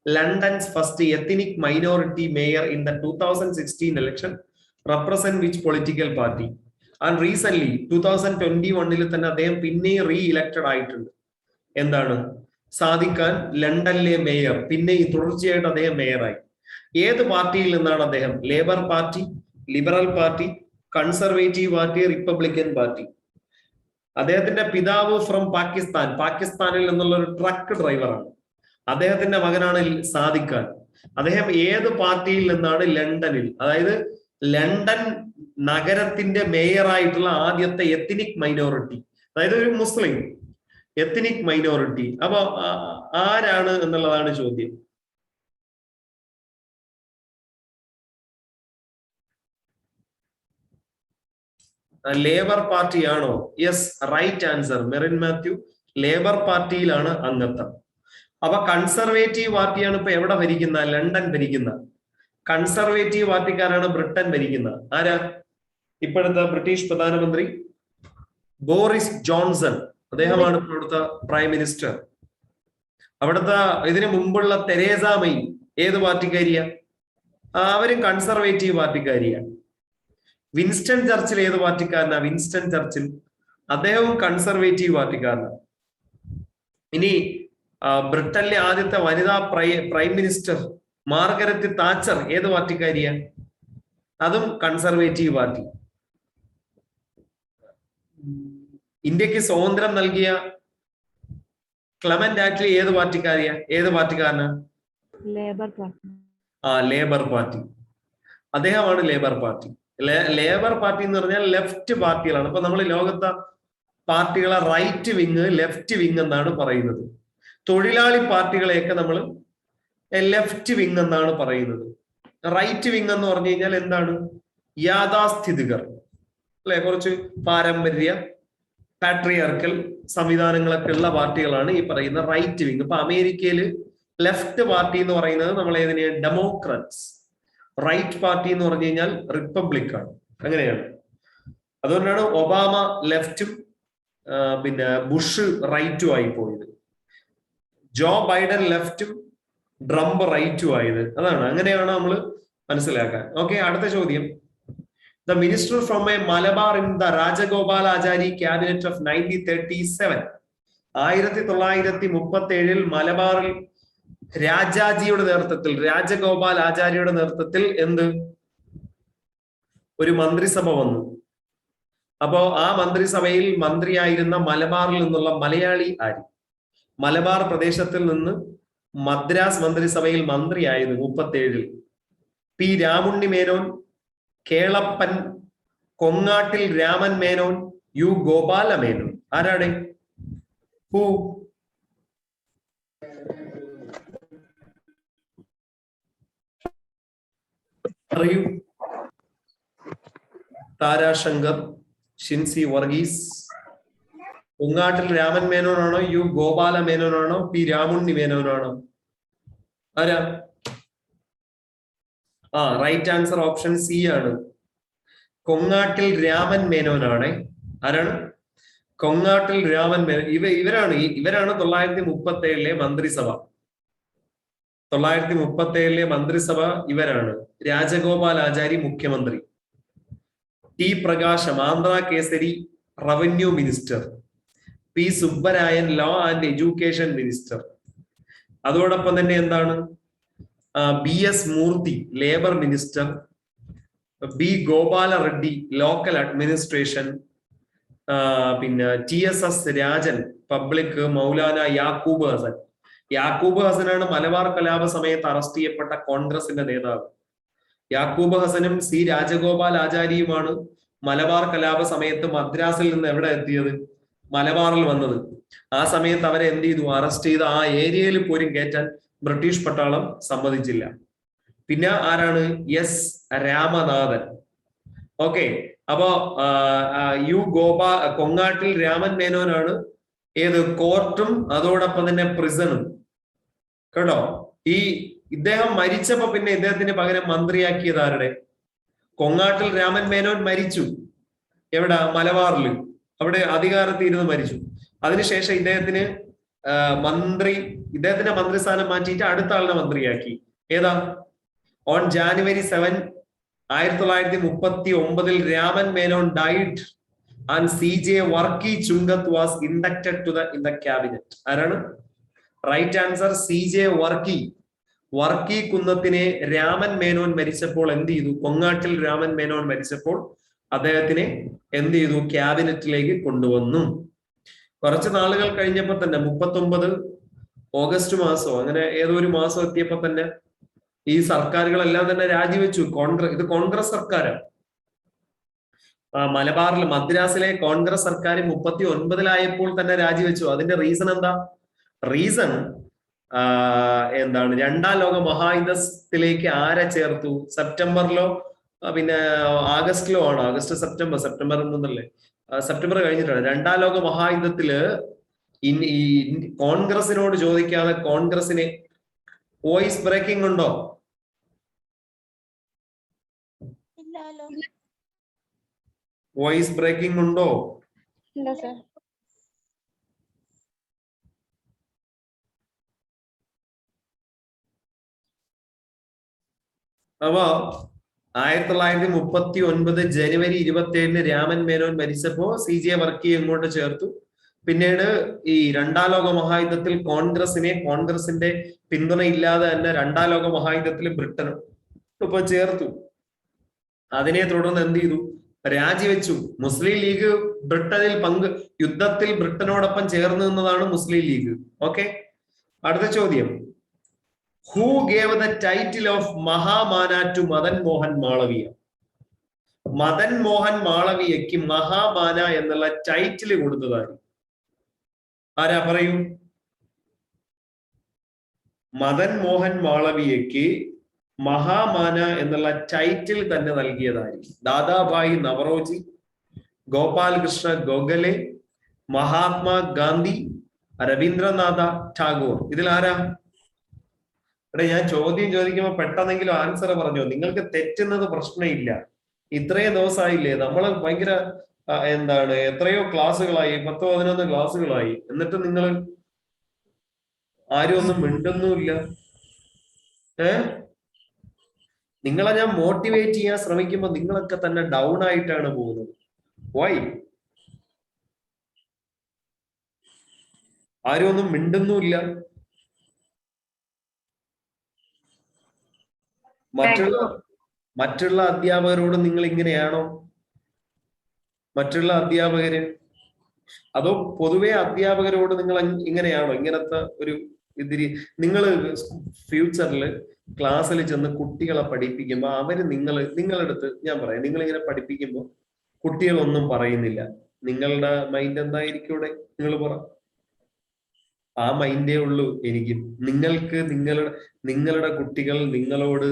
London's first ethnic minority mayor in the 2016 election, represent which political party? And recently 2021 തന്നെ അദ്ദേഹം പിന്നെ റീഇലക്റ്റഡ് ആയിട്ടുണ്ട്. എന്താണ് സാദിഖ് ഖാൻ ലണ്ടനിലെ മേയർ, പിന്നെ തുടർച്ചയായിട്ട് അദ്ദേഹം മേയറായി. ഏത് പാർട്ടിയിൽ നിന്നാണ് അദ്ദേഹം? Labour party, liberal party, conservative party, Republican party. അദ്ദേഹത്തിന്റെ പിതാവ് ഫ്രം പാകിസ്ഥാൻ, പാകിസ്ഥാനിൽ നിന്നുള്ള ഒരു ട്രക്ക് ഡ്രൈവറാണ്. അദ്ദേഹത്തിന്റെ മകനാണ് സാദിഖ് ഖാൻ. അദ്ദേഹം ഏത് പാർട്ടിയിൽ നിന്നാണ്? ലണ്ടനിൽ, അതായത് ലണ്ടൻ നഗരത്തിന്റെ മേയറായിട്ടുള്ള ആദ്യത്തെ എത്നിക് മൈനോറിറ്റി, അതായത് ഒരു മുസ്ലിം എത്നിക് മൈനോറിറ്റി. അപ്പൊ ആരാണ് എന്നുള്ളതാണ് ചോദ്യം. ലേബർ പാർട്ടിയാണോ? Yes, right answer. Merin Mathew labour പാർട്ടിയിലാണ് അംഗത്വം. അപ്പൊ കൺസർവേറ്റീവ് പാർട്ടിയാണ് ഇപ്പൊ എവിടെ ഭരിക്കുന്ന? ലണ്ടൻ ഭരിക്കുന്ന. കൺസർവേറ്റീവ് പാർട്ടിക്കാരാണ് ബ്രിട്ടൻ ഭരിക്കുന്നത്. ആരാ? ഇപ്പോഴത്തെ ബ്രിട്ടീഷ് പ്രധാനമന്ത്രി ബോറിസ് ജോൺസൺ, അദ്ദേഹമാണ് ഇപ്പോഴത്തെ പ്രൈം മിനിസ്റ്റർ. അവിടുത്തെ ഇതിനു മുമ്പുള്ള തെരേസ മെയ് ഏത് പാർട്ടിക്കാരിയാ? അവരും കൺസർവേറ്റീവ് പാർട്ടിക്കാരിയാണ്. വിൻസ്റ്റൺ ചർച്ചിൽ ഏത് പാർട്ടിക്കാരനാ? വിൻസ്റ്റൺ ചർച്ചിൽ, അദ്ദേഹവും കൺസർവേറ്റീവ് പാർട്ടിക്കാരനാണ്. ഇനി ബ്രിട്ടനിലെ ആദ്യത്തെ വനിതാ പ്രൈം മിനിസ്റ്റർ മാർഗരറ്റ് താച്ചർ ഏത് പാർട്ടിക്കാരിയാ? അതും കൺസർവേറ്റീവ് പാർട്ടി. ഇന്ത്യക്ക് സ്വാതന്ത്ര്യം നൽകിയ ക്ലെമന്റ് ആറ്റ്ലി ഏത് പാർട്ടിക്കാരിയാ? ഏത് പാർട്ടിക്കാരനാ? Labour party. ലേബർ പാർട്ടി, അദ്ദേഹമാണ് ലേബർ പാർട്ടി. ലേബർ പാർട്ടി എന്ന് പറഞ്ഞാൽ ലെഫ്റ്റ് പാർട്ടികളാണ്. അപ്പൊ നമ്മൾ ലോകത്തെ പാർട്ടികളെ റൈറ്റ് വിങ്, ലെഫ്റ്റ് വിങ് എന്നാണ് പറയുന്നത്. തൊഴിലാളി പാർട്ടികളെയൊക്കെ നമ്മൾ ലെഫ്റ്റ് വിങ് എന്നാണ് പറയുന്നത്. റൈറ്റ് വിങ് എന്ന് പറഞ്ഞു കഴിഞ്ഞാൽ എന്താണ്? യാഥാസ്ഥിതികർ, അല്ലെ? കുറച്ച് പാരമ്പര്യ പാട്രിയാർക്കൽ സംവിധാനങ്ങളൊക്കെ ഉള്ള പാർട്ടികളാണ് ഈ പറയുന്ന റൈറ്റ് വിങ്. ഇപ്പൊ അമേരിക്കയില് ലെഫ്റ്റ് പാർട്ടി എന്ന് പറയുന്നത് നമ്മൾ ഏതിനെയാണ്? ഡെമോക്രാറ്റ്സ്. റൈറ്റ് പാർട്ടി എന്ന് പറഞ്ഞു കഴിഞ്ഞാൽ റിപ്പബ്ലിക് ആണ്. അങ്ങനെയാണ്. അതുകൊണ്ടാണ് ഒബാമ ലെഫ്റ്റും പിന്നെ ബുഷ് റൈറ്റും ആയി പോയത്. ജോ ബൈഡൻ ലെഫ്റ്റും ട്രംപ് റൈറ്റും ആയത്. അതാണ്, അങ്ങനെയാണ് നമ്മൾ മനസ്സിലാക്കാൻ. ഓക്കെ, അടുത്ത ചോദ്യം. The minister from a Malabar in the Rajagopalachari cabinet of 1937. 1937 മലബാറിൽ രാജാജിയുടെ നേതൃത്വത്തിൽ, രാജഗോപാൽ ആചാര്യയുടെ നേതൃത്വത്തിൽ എന്ത് ഒരു മന്ത്രിസഭ വന്നു. അപ്പോ ആ മന്ത്രിസഭയിൽ മന്ത്രിയായിരുന്ന മലബാറിൽ നിന്നുള്ള മലയാളി ആര്? മലബാർ പ്രദേശത്തിൽ നിന്ന് മദ്രാസ് മന്ത്രിസഭയിൽ മന്ത്രിയായത് 37 പി രാമുണ്ണി മേനോൻ, കേളപ്പൻ, കൊങ്ങാട്ടിൽ രാമൻ മേനോൻ, യു ഗോപാല മേനോൻ. ആരാണ്? ഹൂ? അറിയൂ? താരാശങ്കർ, ഷിൻസി വർഗീസ്. കൊങ്ങാട്ടിൽ രാമൻ മേനോനാണോ, യു ഗോപാല മേനോനാണോ, പി രാമുണ്ണി മേനോനാണോ? ആരാ? റൈറ്റ് ആൻസർ ഓപ്ഷൻ സി ആണ്. കൊങ്ങാട്ടിൽ രാമൻ മേനോനാണ്. ആരാണ്? കൊങ്ങാട്ടിൽ രാമൻ മേനോൻ. ഇവരാണ് 1937 മന്ത്രിസഭ. 1937 മന്ത്രിസഭ ഇവരാണ്. രാജഗോപാൽ ആചാരി മുഖ്യമന്ത്രി, T Prakasam Andhra Kesari revenue minister, P Subbarayan law and education minister. അതോടൊപ്പം തന്നെ എന്താണ്? B S Murthy labour minister, B Gopala Reddy local administration, പിന്നെ T S S Rajan public, Maulana Yakub Hasan. Yakub ഹസനാണ് മലബാർ കലാപ സമയത്ത് അറസ്റ്റ് ചെയ്യപ്പെട്ട കോൺഗ്രസിന്റെ നേതാവ്. യാക്കൂബ് ഹസനും സി രാജഗോപാൽ ആചാര്യയുമാണ് മലബാർ കലാപ സമയത്ത് മദ്രാസിൽ നിന്ന് എവിടെ എത്തിയത്? മലബാറിൽ വന്നത്. ആ സമയത്ത് അവരെ എന്ത് ചെയ്തു? അറസ്റ്റ് ചെയ്ത് ആ ഏരിയയിൽ പോലും കയറ്റാൻ ബ്രിട്ടീഷ് പട്ടാളം സമ്മതിച്ചില്ല. പിന്നെ ആരാണ്? എസ് രാമനാഥൻ. ഓക്കെ, അപ്പോ കൊങ്ങാട്ടിൽ രാമൻ മേനോനാണ് ഏത്? കോർട്ടും അതോടൊപ്പം തന്നെ പ്രിസണും. കേട്ടോ, ഇദ്ദേഹം മരിച്ചപ്പോ പിന്നെ ഇദ്ദേഹത്തിന് പകരം മന്ത്രിയാക്കിയത് ആരുടെ? കൊങ്ങാട്ടിൽ രാമൻ മേനോൻ മരിച്ചു. എവിടെ? മലബാറിൽ. അവിടെ അധികാരത്തിൽ ഇരുന്ന് മരിച്ചു. അതിനുശേഷം ഇദ്ദേഹത്തിന്റെ മന്ത്രിസ്ഥാനം മാറ്റിയിട്ട് അടുത്ത ആളിനെ മന്ത്രിയാക്കി. ഏതാ? On January 7, 1939 Raman Menon died and CJ Varkey Chunkath was inducted to in the cabinet. ആരാണ്? Right answer CJ Varkey. Varkey കുന്നത്തിനെ രാമൻ മേനോൻ മരിച്ചപ്പോൾ എന്ത് ചെയ്തു? കൊങ്ങാട്ടിൽ രാമൻ മേനോൻ മരിച്ചപ്പോൾ അദ്ദേഹത്തിനെ എന്ത് ചെയ്തു? ക്യാബിനറ്റിലേക്ക് കൊണ്ടുവന്നു. കുറച്ച് നാളുകൾ കഴിഞ്ഞപ്പോ തന്നെ 39 ഓഗസ്റ്റ് മാസമോ അങ്ങനെ ഏതോ ഒരു മാസം എത്തിയപ്പോ തന്നെ ഈ സർക്കാരുകളെല്ലാം തന്നെ രാജിവെച്ചു. ഇത് കോൺഗ്രസ് സർക്കാരാണ്. മലബാറിൽ മദ്രാസിലെ കോൺഗ്രസ് സർക്കാർ 39 തന്നെ രാജിവെച്ചു. അതിന്റെ റീസൺ എന്താ? റീസൺ എന്താണ്? രണ്ടാം ലോക മഹായുദ്ധത്തിലേക്ക് ആരെ ചേർത്തു? സെപ്റ്റംബറിലോ പിന്നെ ആഗസ്റ്റിലോ ആണ്. സെപ്റ്റംബർ എന്നല്ലേ? സെപ്റ്റംബർ കഴിഞ്ഞിട്ടാണ്. രണ്ടാം ലോക മഹായുദ്ധത്തില് ഈ കോൺഗ്രസിനോട് ചോദിക്കാതെ കോൺഗ്രസിനെ വോയിസ് ബ്രേക്കിംഗ് ഉണ്ടോ? വോയിസ് ബ്രേക്കിംഗ് ഉണ്ടോ? ഇല്ല സർ. അപ്പോ 1939 ജനുവരി 27 രാമൻ മേനോൻ മരിച്ചപ്പോ CJ വർക്കി ഇങ്ങോട്ട് ചേർത്തു. പിന്നീട് ഈ രണ്ടാം ലോക മഹായുദ്ധത്തിൽ കോൺഗ്രസിന്റെ പിന്തുണ ഇല്ലാതെ തന്നെ രണ്ടാം ലോക മഹായുദ്ധത്തിൽ ബ്രിട്ടനും ഇപ്പൊ ചേർത്തു. അതിനെ തുടർന്ന് എന്ത് ചെയ്തു? രാജിവെച്ചു. മുസ്ലിം ലീഗ് ബ്രിട്ടനിൽ യുദ്ധത്തിൽ ബ്രിട്ടനോടൊപ്പം ചേർന്ന് നിന്നതാണ് മുസ്ലിം ലീഗ്. ഓക്കെ, അടുത്ത ചോദ്യം. Who gave the title of Mahamana to Madan Mohan Malaviya? Madan Mohan മാളവിയയ്ക്ക് Mahamana എന്നുള്ള ടൈറ്റിൽ കൊടുത്തതാണ് ആരാ? പറയൂ. മദൻ മോഹൻ മാളവിയയ്ക്ക് മഹാമാന എന്നുള്ള ടൈറ്റിൽ തന്നെ നൽകിയതായി ദാദാഭായി നവറോജി, ഗോപാൽ കൃഷ്ണ ഗോഖലെ, മഹാത്മാ ഗാന്ധി, രവീന്ദ്രനാഥ ടാഗോർ. ഇതിൽ ആരാ? ഇവിടെ ഞാൻ ചോദ്യം ചോദിക്കുമ്പോൾ പെട്ടെന്നെങ്കിലും ആൻസർ പറഞ്ഞോ. നിങ്ങൾക്ക് തെറ്റുന്നത് പ്രശ്നമില്ല. ഇത്രയും ദിവസമായില്ലേ നമ്മൾ ഭയങ്കര എന്താണ്, എത്രയോ ക്ലാസ്സുകളായി, 10-11 ക്ലാസ്സുകളായി, എന്നിട്ട് നിങ്ങൾ ആരും ഒന്നും മിണ്ടുന്നുമില്ല. നിങ്ങളെ ഞാൻ മോട്ടിവേറ്റ് ചെയ്യാൻ ശ്രമിക്കുമ്പോൾ നിങ്ങളൊക്കെ തന്നെ ഡൗൺ ആയിട്ടാണ് പോകുന്നത്. വൈ? ആരും ഒന്നും മിണ്ടുന്നുമില്ല. മറ്റുള്ള അധ്യാപകരോട് നിങ്ങൾ ഇങ്ങനെയാണോ? മറ്റുള്ള അധ്യാപകര്, അതോ പൊതുവെ അധ്യാപകരോട് നിങ്ങൾ ഇങ്ങനെയാണോ? ഇങ്ങനത്തെ ഒരു ഇതിരി നിങ്ങൾ ഫ്യൂച്ചറിൽ ക്ലാസ്സിൽ ചെന്ന് കുട്ടികളെ പഠിപ്പിക്കുമ്പോൾ അവര് നിങ്ങളുടെ അടുത്ത്, ഞാൻ പറയാം, നിങ്ങൾ ഇങ്ങനെ പഠിപ്പിക്കുമ്പോൾ കുട്ടികളൊന്നും പറയുന്നില്ല, നിങ്ങളുടെ മൈൻഡ് എന്തായിരിക്കും ഇവിടെ? നിങ്ങൾ പറ. ആ മൈൻഡേ ഉള്ളൂ എനിക്കും. നിങ്ങൾക്ക് നിങ്ങളുടെ കുട്ടികൾ നിങ്ങളോട്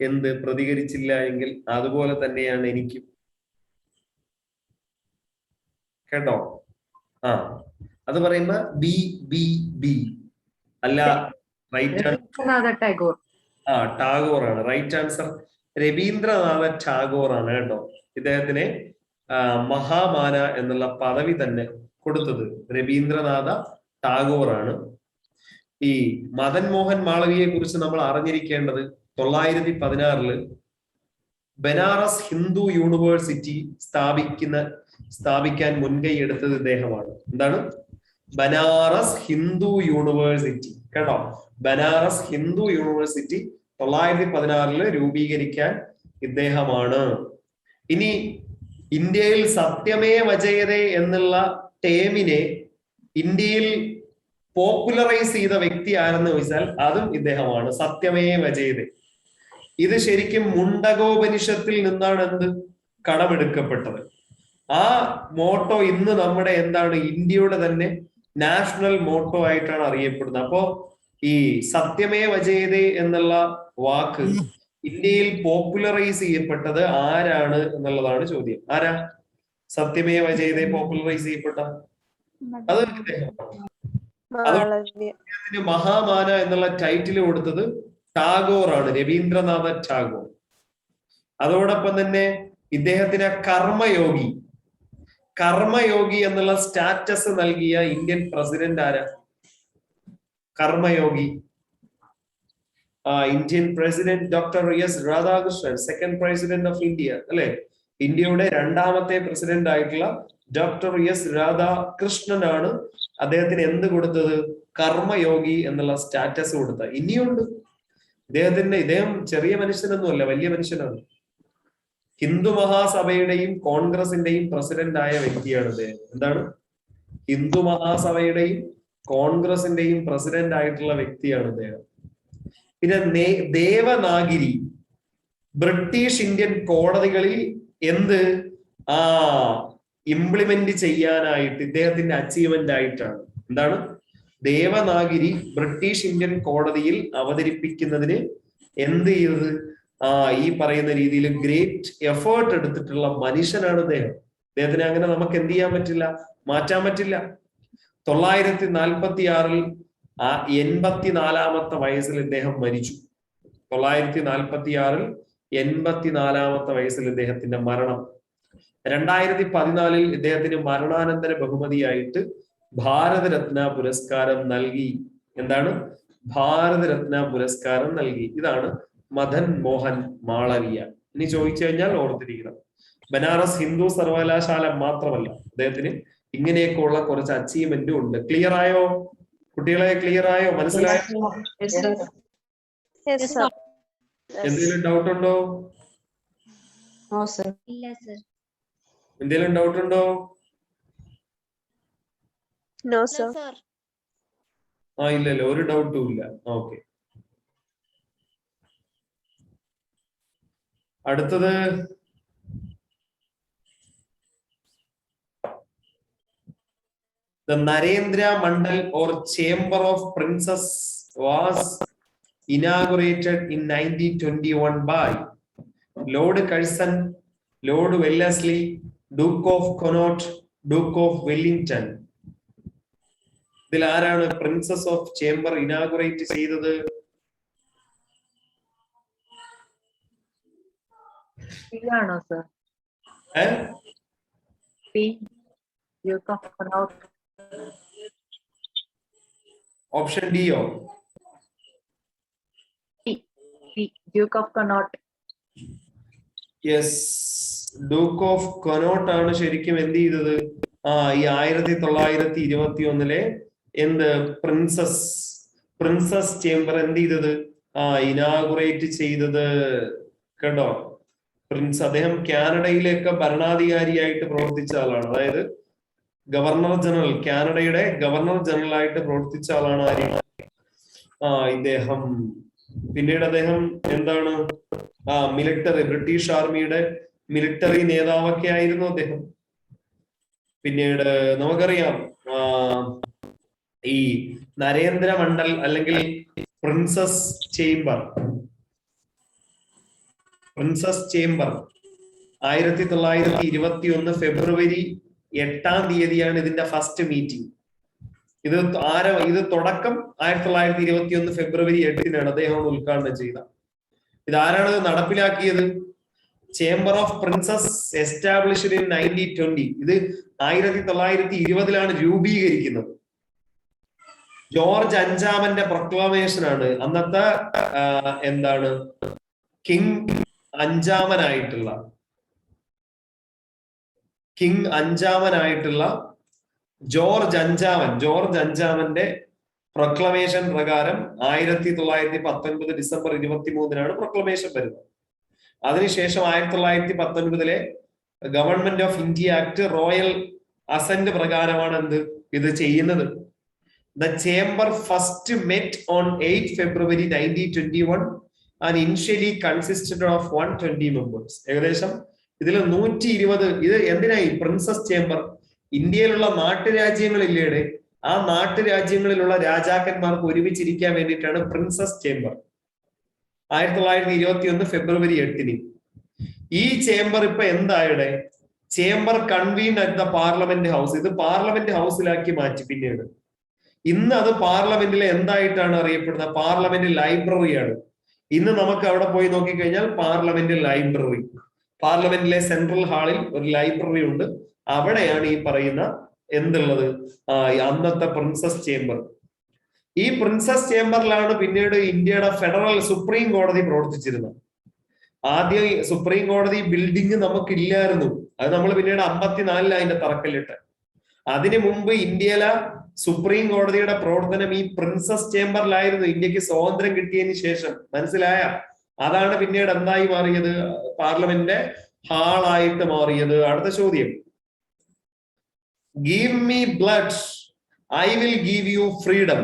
എന്ത് പ്രതികരിച്ചില്ല എങ്കിൽ അതുപോലെ തന്നെയാണ് എനിക്കും. കേട്ടോ? അത് പറയുമ്പോ ബി ബി ബി അല്ല. റൈറ്റ് ടാഗോർ. ടാഗോർ ആണ് റൈറ്റ് ആൻസർ. രവീന്ദ്രനാഥ ടാഗോർ ആണ് കേട്ടോ ഇദ്ദേഹത്തിന് മഹാമാന എന്നുള്ള പദവി തന്നെ കൊടുത്തത്. രവീന്ദ്രനാഥ ടാഗോർ ആണ്. ഈ മദൻ മോഹൻ മാളവിയെ കുറിച്ച് നമ്മൾ അറിഞ്ഞിരിക്കേണ്ടത് 916 ബനാറസ് ഹിന്ദു യൂണിവേഴ്സിറ്റി സ്ഥാപിക്കാൻ മുൻകൈ എടുത്തത് ഇദ്ദേഹമാണ്. എന്താണ്? ബനാറസ് ഹിന്ദു യൂണിവേഴ്സിറ്റി. കേട്ടോ? ബനാറസ് ഹിന്ദു യൂണിവേഴ്സിറ്റി 916 രൂപീകരിക്കാൻ ഇദ്ദേഹമാണ്. ഇനി ഇന്ത്യയിൽ സത്യമേവ ജയതേ എന്നുള്ള ടേമിനെ ഇന്ത്യയിൽ പോപ്പുലറൈസ് ചെയ്ത വ്യക്തി ആരെന്ന് ചോദിച്ചാൽ അതും ഇദ്ദേഹമാണ്. സത്യമേവ ജയതേ. ഇത് ശരിക്കും മുണ്ടകോപനിഷത്തിൽ നിന്നാണ് എന്ത് കടമെടുക്കപ്പെട്ടത്. ആ മോട്ടോ ഇന്ന് നമ്മുടെ എന്താണ് ഇന്ത്യയുടെ തന്നെ നാഷണൽ മോട്ടോ ആയിട്ടാണ് അറിയപ്പെടുന്നത്. അപ്പോ ഈ സത്യമേവ ജയതേ എന്നുള്ള വാക്ക് ഇന്ത്യയിൽ പോപ്പുലറൈസ് ചെയ്യപ്പെട്ടത് ആരാണ് എന്നുള്ളതാണ് ചോദ്യം. ആരാ സത്യമേവ ജയതേ പോപ്പുലറൈസ് ചെയ്യപ്പെട്ട? അത് അതുകൊണ്ട് മഹാമാന എന്നുള്ള ടൈറ്റിൽ കൊടുത്തത് ടാഗോർ ആണ്, രവീന്ദ്രനാഥ ടാഗോർ. അതോടൊപ്പം തന്നെ ഇദ്ദേഹത്തിന് കർമ്മയോഗി എന്നുള്ള സ്റ്റാറ്റസ് നൽകിയ ഇന്ത്യൻ പ്രസിഡന്റ് ആരാ? കർമ്മയോഗി. Indian president doctor S Radhakrishnan, second president of India അല്ലെ? ഇന്ത്യയുടെ 2ാമത്തെ പ്രസിഡന്റ് ആയിട്ടുള്ള ഡോക്ടർ എസ് രാധാകൃഷ്ണനാണ് അദ്ദേഹത്തിന് എന്ത് കൊടുത്തത്? കർമ്മയോഗി എന്നുള്ള സ്റ്റാറ്റസ് കൊടുത്ത. ഇനിയുണ്ട് ഇദ്ദേഹം ചെറിയ മനുഷ്യനൊന്നുമല്ല, വലിയ മനുഷ്യനാണ്. ഹിന്ദു മഹാസഭയുടെയും കോൺഗ്രസിന്റെയും പ്രസിഡന്റ് ആയ വ്യക്തിയാണ് അദ്ദേഹം. എന്താണ്? ഹിന്ദു മഹാസഭയുടെയും കോൺഗ്രസിന്റെയും പ്രസിഡന്റ് ആയിട്ടുള്ള വ്യക്തിയാണ് അദ്ദേഹം. പിന്നെ ദേവനാഗിരി ബ്രിട്ടീഷ് ഇന്ത്യൻ കോടതികളിൽ എന്ത് ഇംപ്ലിമെന്റ് ചെയ്യാനായിട്ട് ഇദ്ദേഹത്തിന്റെ അച്ചീവ്മെന്റ് ആയിട്ടാണ്. എന്താണ്? ദേവനാഗിരി ബ്രിട്ടീഷ് ഇന്ത്യൻ കോടതിയിൽ അവതരിപ്പിക്കുന്നതിന് എന്ത് ചെയ്തത്? ഈ പറയുന്ന രീതിയിൽ ഗ്രേറ്റ് എഫേർട്ട് എടുത്തിട്ടുള്ള മനുഷ്യനാണ് അദ്ദേഹം. അദ്ദേഹത്തിന് അങ്ങനെ നമുക്ക് എന്ത് ചെയ്യാൻ പറ്റില്ല, മാറ്റാൻ പറ്റില്ല. 946 84ാമത്തെ വയസ്സിൽ ഇദ്ദേഹം മരിച്ചു. 946 84ാമത്തെ വയസ്സിൽ ഇദ്ദേഹത്തിന്റെ മരണം. 2014 ഇദ്ദേഹത്തിന് മരണാനന്തര ബഹുമതിയായിട്ട് ഭാരതരത്ന പുരസ്കാരം നൽകി. എന്താണ്? ഭാരതരത്ന പുരസ്കാരം നൽകി. ഇതാണ് മദൻ മോഹൻ മാളവിയ. ഇനി ചോദിച്ചു കഴിഞ്ഞാൽ ഓർത്തിരിക്കണം, ബനാറസ് ഹിന്ദു സർവകലാശാല മാത്രമല്ല, അദ്ദേഹത്തിന് ഇങ്ങനെയൊക്കെ ഉള്ള കുറച്ച് അച്ചീവ്മെന്റും ഉണ്ട്. ക്ലിയർ ആയോ കുട്ടികളെ? ക്ലിയർ ആയോ? മനസ്സിലായോ? എന്തെങ്കിലും ഡൗട്ട് ഉണ്ടോ? എന്തെങ്കിലും ഡൗട്ട് ഉണ്ടോ? ഇല്ലല്ലോ, ഒരു ഡൗട്ടും ഇല്ല. ഓക്കെ, അടുത്തത് The Narendra Mandal or Chamber of Princes was inaugurated in 1921 by Lord Curzon, Lord Wellesley, Duke of Connaught, Duke of Wellington. ഇതിൽ ആരാണ് പ്രിൻസസ് ഓഫ് ചേംബർ ഇനാഗുറേറ്റ് ചെയ്തത്? ആണോ sir? Duke of Connaught. Option ഡിയോ? Duke of Connaught. Yes, Duke of Connaught ആണ് ശരിക്കും എന്ത് ചെയ്തത്? ഈ 1921 എന്ത് പ്രിൻസസ് ചേംബർ എന്ത് ചെയ്തത്? ഇനാഗുറേറ്റ് ചെയ്തത്. കേട്ടോ, അദ്ദേഹം കാനഡയിലേക്ക് ഭരണാധികാരിയായിട്ട് പ്രവർത്തിച്ച ആളാണ്. അതായത് ഗവർണർ ജനറൽ, കാനഡയുടെ ഗവർണർ ജനറൽ ആയിട്ട് പ്രവർത്തിച്ച ആളാണ് ആര്? ഇദ്ദേഹം. പിന്നീട് അദ്ദേഹം എന്താണ് മിലിറ്ററി, ബ്രിട്ടീഷ് ആർമിയുടെ മിലിറ്ററി നേതാവൊക്കെ ആയിരുന്നു അദ്ദേഹം. പിന്നീട് നമുക്കറിയാം ഈ നരേന്ദ്ര മണ്ഡൽ അല്ലെങ്കിൽ പ്രിൻസസ് ചേംബർ 1921 ഫെബ്രുവരി 8-ാം തീയതിയാണ് ഇതിന്റെ ഫസ്റ്റ് മീറ്റിംഗ്. ഇത് തുടക്കം 1921 ഫെബ്രുവരി 8-നാണ് അദ്ദേഹം ഉദ്ഘാടനം ചെയ്ത. ഇതാരാണ് നടപ്പിലാക്കിയത്? Chamber of princess established in 1920. ഇത് 1920-ലാണ് രൂപീകരിക്കുന്നത്. ജോർജ് അഞ്ചാമന്റെ പ്രൊക്ലമേഷൻ ആണ്. അന്നത്തെ എന്താണ് കിങ് അഞ്ചാമനായിട്ടുള്ള ജോർജ് അഞ്ചാമന്റെ പ്രൊക്ലമേഷൻ പ്രകാരം 1919 ഡിസംബർ 23-നാണ് പ്രൊക്ലമേഷൻ വരുന്നത്. അതിനുശേഷം 1919 government of India act royal assent പ്രകാരമാണ് ഇത് ചെയ്യുന്നത്. The chamber first met on 8 February 1921 and initially consisted of 120 members. ഏകദേശം ഇതിൽ 120. ഇത് എന്തിനായി? പ്രിൻസസ് ചേംബർ ഇന്ത്യയിലുള്ള നാട്ടുരാജ്യങ്ങളില്ലേ, ആ നാട്ടുരാജ്യങ്ങളിലുള്ള രാജാക്കന്മാർക്ക് ഒരുമിച്ചിരിക്കാൻ വേണ്ടിയിട്ടാണ് പ്രിൻസസ് ചേംബർ. 1921 ഫെബ്രുവരി 8-ന് ഈ ചേംബർ ഇപ്പൊ എന്തായുടെ? Chamber convene at the parliament house. ഇത് പാർലമെന്റ് ഹൗസിലാക്കി മാറ്റി. പിന്നീട് ഇന്ന് അത് പാർലമെന്റിലെ എന്തായിട്ടാണ് അറിയപ്പെടുന്നത്? പാർലമെന്റ് ലൈബ്രറിയാണ്. ഇന്ന് നമുക്ക് അവിടെ പോയി നോക്കിക്കഴിഞ്ഞാൽ പാർലമെന്റ് ലൈബ്രറി, പാർലമെന്റിലെ സെൻട്രൽ ഹാളിൽ ഒരു ലൈബ്രറി ഉണ്ട്. അവിടെയാണ് ഈ പറയുന്ന എന്തുള്ളത്? അന്നത്തെ പ്രിൻസസ് ചേംബർ. ഈ പ്രിൻസസ് ചേംബറിലാണ് പിന്നീട് ഇന്ത്യയുടെ ഫെഡറൽ സുപ്രീം കോടതി പ്രവർത്തിച്ചിരുന്നത്. ആദ്യം സുപ്രീം കോടതി ബിൽഡിംഗ് നമുക്കില്ലായിരുന്നു. അത് നമ്മൾ പിന്നീട് 54-ലാണ് അതിന്റെ തറക്കല്ലിട്ട്. അതിനു മുമ്പ് ഇന്ത്യയിലെ സുപ്രീം കോടതിയുടെ പ്രവർത്തനം ഈ പ്രിൻസസ് ചേംബറിലായിരുന്നു. ഇന്ത്യക്ക് സ്വാതന്ത്ര്യം കിട്ടിയതിന് ശേഷം. മനസ്സിലായ? അതാണ് പിന്നീട് എന്തായി മാറിയത്? പാർലമെന്റ് ഹാളായിട്ട് മാറിയത്. അടുത്ത ചോദ്യം. Give me blood, I will give you freedom.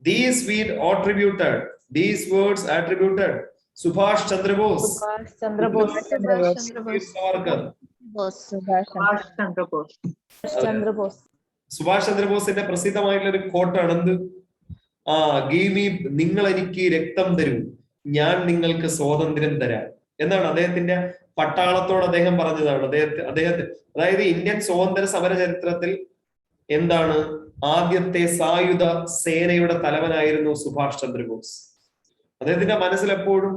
These words attributed Subhash Chandrabose. Subhash ചന്ദ്രബോസിന്റെ പ്രസിദ്ധമായിട്ടുള്ള ഒരു കോട്ടാണ് എന്ത്? ഗീവ് മീ, നിങ്ങൾ എനിക്ക് രക്തം തരൂ, ഞാൻ നിങ്ങൾക്ക് സ്വാതന്ത്ര്യം തരാം എന്നാണ് അദ്ദേഹത്തിന്റെ പട്ടാളത്തോട് അദ്ദേഹം പറഞ്ഞതാണ്. അതായത് ഇന്ത്യൻ സ്വാതന്ത്ര്യ സമര ചരിത്രത്തിൽ എന്താണ് ആദ്യത്തെ സായുധ സേനയുടെ തലവനായിരുന്നു സുഭാഷ് ചന്ദ്രബോസ്. അദ്ദേഹത്തിന്റെ മനസ്സിൽ എപ്പോഴും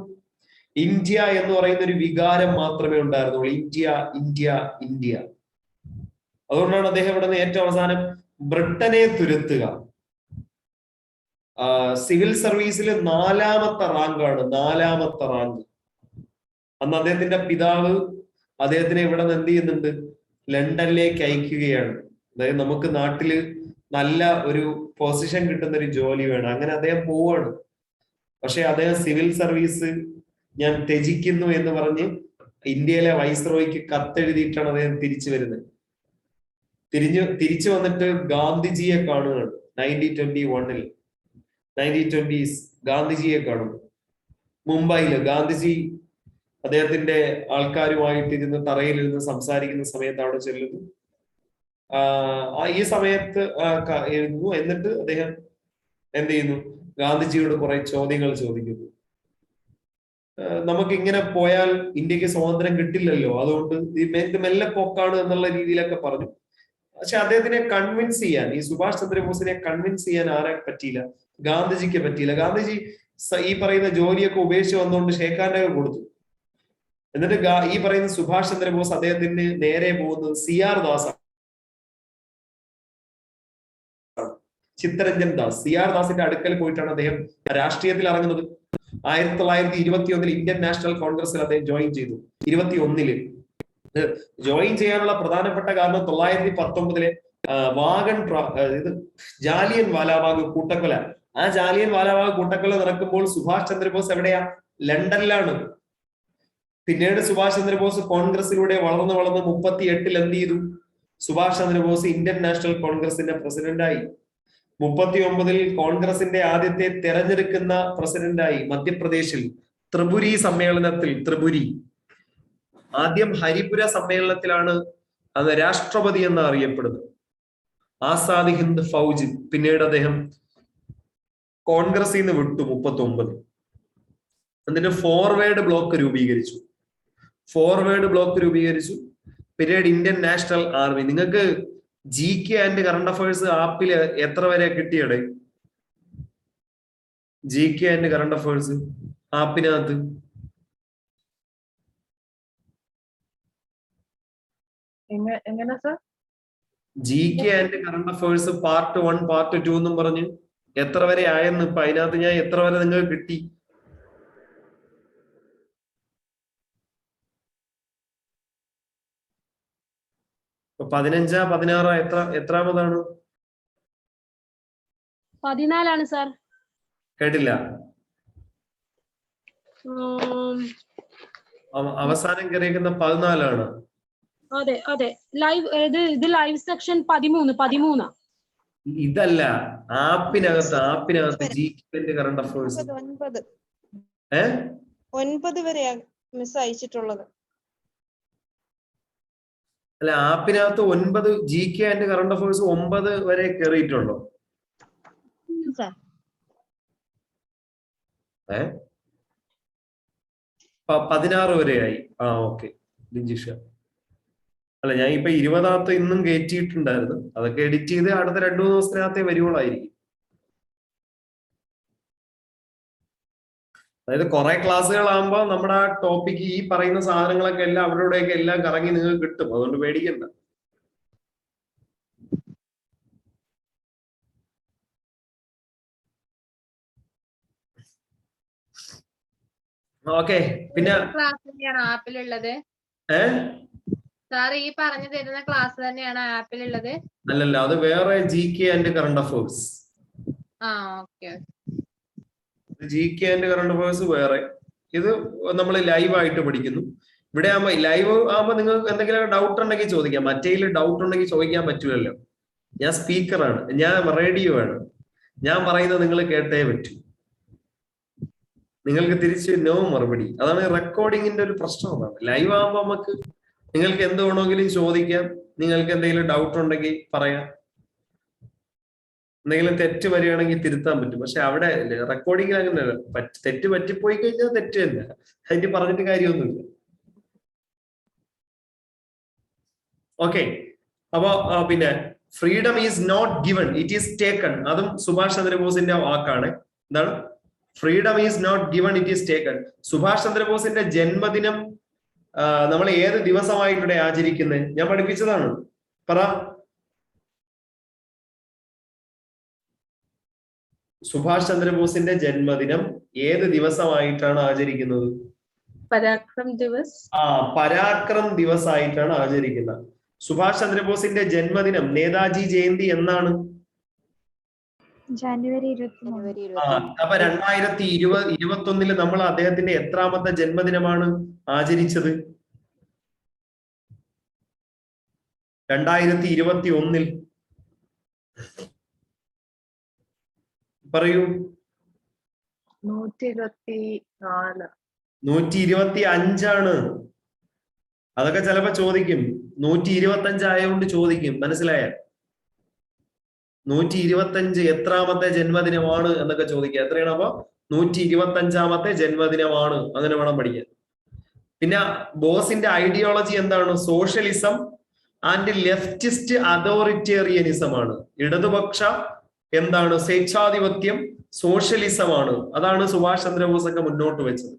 ഇന്ത്യ എന്ന് പറയുന്ന ഒരു വികാരം മാത്രമേ ഉണ്ടായിരുന്നുള്ളൂ. India India India. അതുകൊണ്ടാണ് അദ്ദേഹം ഇവിടെ നിന്ന് ഏറ്റവും അവസാനം ബ്രിട്ടനെ തുരത്തുക. സിവിൽ സർവീസിൽ 4-ാമത്തെ റാങ്കാണ്. 4-ാമത്തെ റാങ്ക്. അന്ന് അദ്ദേഹത്തിന്റെ പിതാവ് അദ്ദേഹത്തിനെ ഇവിടെ നിന്ന് എന്ത് ചെയ്യുന്നുണ്ട്? ലണ്ടനിലേക്ക് അയക്കുകയാണ്. അതായത് നമുക്ക് നാട്ടില് നല്ല ഒരു പൊസിഷൻ കിട്ടുന്ന ഒരു ജോലി വേണം. അങ്ങനെ അദ്ദേഹം പോവാണ്. പക്ഷെ അദ്ദേഹം സിവിൽ സർവീസ് ഞാൻ ത്യജിക്കുന്നു എന്ന് പറഞ്ഞ് ഇന്ത്യയിലെ വൈസ്രോയ്ക്ക് കത്തെഴുതിയിട്ടാണ് അദ്ദേഹം തിരിച്ചു വരുന്നത്. തിരിച്ചു വന്നിട്ട് ഗാന്ധിജിയെ കാണുകയാണ്. 1920s ഗാന്ധിജിയെ കാണുന്നു മുംബൈയില്. ഗാന്ധിജി അദ്ദേഹത്തിന്റെ ആൾക്കാരുമായിട്ട് ഇരുന്ന് തറയിലിരുന്ന് സംസാരിക്കുന്ന സമയത്ത് അവിടെ ചെല്ലുന്നു. ഈ സമയത്ത് എഴുതുന്നു. എന്നിട്ട് അദ്ദേഹം എന്ത് ചെയ്യുന്നു? ഗാന്ധിജിയോട് കുറെ ചോദ്യങ്ങൾ ചോദിക്കുന്നു. നമുക്ക് ഇങ്ങനെ പോയാൽ ഇന്ത്യക്ക് സ്വാതന്ത്ര്യം കിട്ടില്ലല്ലോ, അതുകൊണ്ട് ഇത് മെല്ലെ പോക്കാണ് എന്നുള്ള രീതിയിലൊക്കെ പറഞ്ഞു. പക്ഷെ അദ്ദേഹത്തിനെ കൺവിൻസ് ചെയ്യാൻ, ഈ സുഭാഷ് ചന്ദ്രബോസിനെ കൺവിൻസ് ചെയ്യാൻ ആരെ പറ്റിയില്ല? ഗാന്ധിജിക്ക് പറ്റിയില്ല. ഗാന്ധിജി ഈ പറയുന്ന ജോലിയൊക്കെ ഉപേക്ഷിച്ച് വന്നുകൊണ്ട് ഷേഖാന്റെ കൊടുത്തു. എന്നിട്ട് ഈ പറയുന്ന സുഭാഷ് ചന്ദ്രബോസ് അദ്ദേഹത്തിന് നേരെ പോകുന്നത് CR ദാസ്, ചിത്തരഞ്ജൻ ദാസ്. CR ദാസിന്റെ അടുക്കൽ പോയിട്ടാണ് അദ്ദേഹം രാഷ്ട്രീയത്തിൽ ഇറങ്ങുന്നത്. 1921 ഇന്ത്യൻ നാഷണൽ കോൺഗ്രസിൽ അദ്ദേഹം ജോയിൻ ചെയ്തു. 21 ജോയിൻ ചെയ്യാനുള്ള പ്രധാനപ്പെട്ട കാരണം 1919 വാഗൺ ഇത് ജാലിയൻ വാലാബാഗ് കൂട്ടക്കൊല. ആ ജാലിയൻ വാലാബാഗ് കൂട്ടക്കൊല നടക്കുമ്പോൾ സുഭാഷ് ചന്ദ്രബോസ് എവിടെയാ? ലണ്ടനിലാണ്. പിന്നീട് സുഭാഷ് ചന്ദ്രബോസ് കോൺഗ്രസിലൂടെ വളർന്ന് 38 എന്ത് ചെയ്തു? സുഭാഷ് ചന്ദ്രബോസ് ഇന്ത്യൻ നാഷണൽ കോൺഗ്രസിന്റെ പ്രസിഡന്റായി. 39 കോൺഗ്രസിന്റെ ആദ്യത്തെ തെരഞ്ഞെടുക്കുന്ന പ്രസിഡന്റായി മധ്യപ്രദേശിൽ ത്രിപുരി സമ്മേളനത്തിൽ. ത്രിപുരി ആദ്യം ഹരിപുര സമ്മേളനത്തിലാണ് അത് രാഷ്ട്രപതി എന്ന് അറിയപ്പെടുന്നത്. ആസാദ് ഹിന്ദ് ഫൗജ്. പിന്നീട് അദ്ദേഹം കോൺഗ്രസിൽ നിന്ന് വിട്ടു 39. എന്നിട്ട് ഫോർവേഡ് ബ്ലോക്ക് രൂപീകരിച്ചു. പിന്നീട് ഇന്ത്യൻ നാഷണൽ ആർമി. നിങ്ങൾക്ക് GK ആൻഡ് കറണ്ട് അഫയേഴ്സ് ആപ്പില് എത്ര വരെ കിട്ടിയടേ? GK ആൻഡ് കറണ്ട് അഫയേഴ്സ് ആപ്പിനകത്ത് എങ്ങനെ sir? GK and current affairs part 1 part 2 എന്നും പറഞ്ഞ് എത്ര വരെ ആയെന്ന് ഇപ്പൊ അതിനകത്ത് ഞാൻ എത്ര വരെ നിങ്ങൾക്ക് കിട്ടി? ഇപ്പൊ 15, 16 എത്രാമതാണ്? 14 സാർ. കേട്ടില്ല. അവസാനം കയറിയിരിക്കുന്ന 14. അതെ അതെ, ലൈവ് ഇത് ലൈവ് സെക്ഷൻ 13. ഇതല്ല, ആപ്പിനകത്ത് GK കറണ്ട് അഫയേഴ്സ് 9 വരെയാ മിസ് അയച്ചിട്ടുള്ളത്. അല്ല, ആപ്പിനകത്ത് 9 GK ആൻഡ് കറണ്ട് അഫയേഴ്സ് 9 വരെ കയറിയിട്ടുണ്ടോ? 16 വരെയായി. ഓക്കെ ലിഞ്ചിഷ. അല്ല, ഞാൻ ഇപ്പൊ 20 ഇന്നും കയറ്റിയിട്ടുണ്ടായിരുന്നു. അതൊക്കെ എഡിറ്റ് ചെയ്ത് അടുത്ത 2-3 ദിവസത്തിനകത്തേ വരുവുള്ളായിരിക്കും. അതായത് കുറെ ക്ലാസ്സുകളാകുമ്പോൾ നമ്മുടെ ആ ടോപ്പിക്ക് ഈ പറയുന്ന സാധനങ്ങളൊക്കെ എല്ലാം അവരുടെയൊക്കെ എല്ലാം കറങ്ങി നിങ്ങൾക്ക് കിട്ടും. അതുകൊണ്ട് പേടിക്കണ്ട. ഓക്കെ. പിന്നെ ക്ലാസ് തന്നെയാണ് ആപ്പിലുള്ളത്. സാർ ഈ പറഞ്ഞു തരുന്ന ക്ലാസ് തന്നെയാണ് ആപ്പിലുള്ളത്? അല്ലല്ല, അത് വേറെ GK and current affairs. Okay. GK and current affairs വേറെ. ഇത് നമ്മൾ ലൈവ് ആയിട്ട് പഠിക്കുന്നു. ഇവിടെ ആകുമ്പോ ലൈവ് ആകുമ്പോ നിങ്ങൾക്ക് എന്തെങ്കിലും ഡൗട്ട് ഉണ്ടെങ്കിൽ ചോദിക്കാം. മറ്റേതിൽ ഡൗട്ട് ഉണ്ടെങ്കിൽ ചോദിക്കാൻ പറ്റൂലല്ലോ. ഞാൻ സ്പീക്കറാണ്, ഞാൻ റേഡിയോ ആണ്. ഞാൻ പറയുന്നത് നിങ്ങൾ കേട്ടേ പറ്റൂ. നിങ്ങൾക്ക് തിരിച്ച് നോ മറുപടി. അതാണ് റെക്കോർഡിങ്ങിന്റെ ഒരു പ്രശ്നം. അതാണ്. ലൈവ് ആകുമ്പോ നമുക്ക് നിങ്ങൾക്ക് എന്ത് വേണമെങ്കിലും ചോദിക്കാം. നിങ്ങൾക്ക് എന്തെങ്കിലും ഡൗട്ട് ഉണ്ടെങ്കിൽ പറയാം. എന്തെങ്കിലും തെറ്റ് വരികയാണെങ്കിൽ തിരുത്താൻ പറ്റും. പക്ഷെ അവിടെ റെക്കോർഡിങ്ങിൽ അങ്ങനെ തെറ്റ് പറ്റിപ്പോയി കഴിഞ്ഞാൽ തെറ്റ് തന്നെ. അതിന് പറഞ്ഞിട്ട് കാര്യമൊന്നുമില്ല. ഓക്കെ. അപ്പോ പിന്നെ freedom is not given, it is taken. അതും സുഭാഷ് ചന്ദ്രബോസിന്റെ വാക്കാണ്. എന്താണ്? Freedom is not given, it is taken. Subhash ചന്ദ്രബോസിന്റെ ജന്മദിനം നമ്മൾ ഏത് ദിവസമായിട്ടിവിടെ ആചരിക്കുന്നത്? ഞാൻ പഠിപ്പിച്ചതാണ്. പറ. സുഭാഷ് ചന്ദ്രബോസിന്റെ ജന്മദിനം ഏത് ദിവസമായിട്ടാണ് ആചരിക്കുന്നത്? പരാക്രം ദിവസ്. പരാക്രം ദിവസ് ആയിട്ടാണ് ആചരിക്കുന്നത്. സുഭാഷ് ചന്ദ്രബോസിന്റെ ജന്മദിനം, നേതാജി ജയന്തി എന്നാണ്? ജനുവരി 23. അപ്പൊ 2021 നമ്മൾ അദ്ദേഹത്തിന്റെ എത്രാമത്തെ ജന്മദിനമാണ് ആചരിച്ചത്? 2021. പറയൂ. 124. 125 അതൊക്കെ ചിലപ്പോ ചോദിക്കും. 125 ആയതുകൊണ്ട് ചോദിക്കും. മനസ്സിലായ? 125 എത്രാമത്തെ ജന്മദിനമാണ് എന്നൊക്കെ ചോദിക്കുക. എത്രയാണ്? അപ്പൊ 125ാമത്തെ ജന്മദിനമാണ്. അങ്ങനെ വേണം പഠിക്കാൻ. പിന്നെ ബോസിന്റെ ഐഡിയോളജി എന്താണ്? സോഷ്യലിസം, ആൻഡ് ലെഫ്റ്റിസ്റ്റ് അതോറിറ്റേറിയനിസം ആണ്. ഇടതുപക്ഷ എന്താണ് സ്വേച്ഛാധിപത്യം സോഷ്യലിസമാണ്. അതാണ് സുഭാഷ് ചന്ദ്രബോസ് ഒക്കെ മുന്നോട്ട് വെച്ചത്.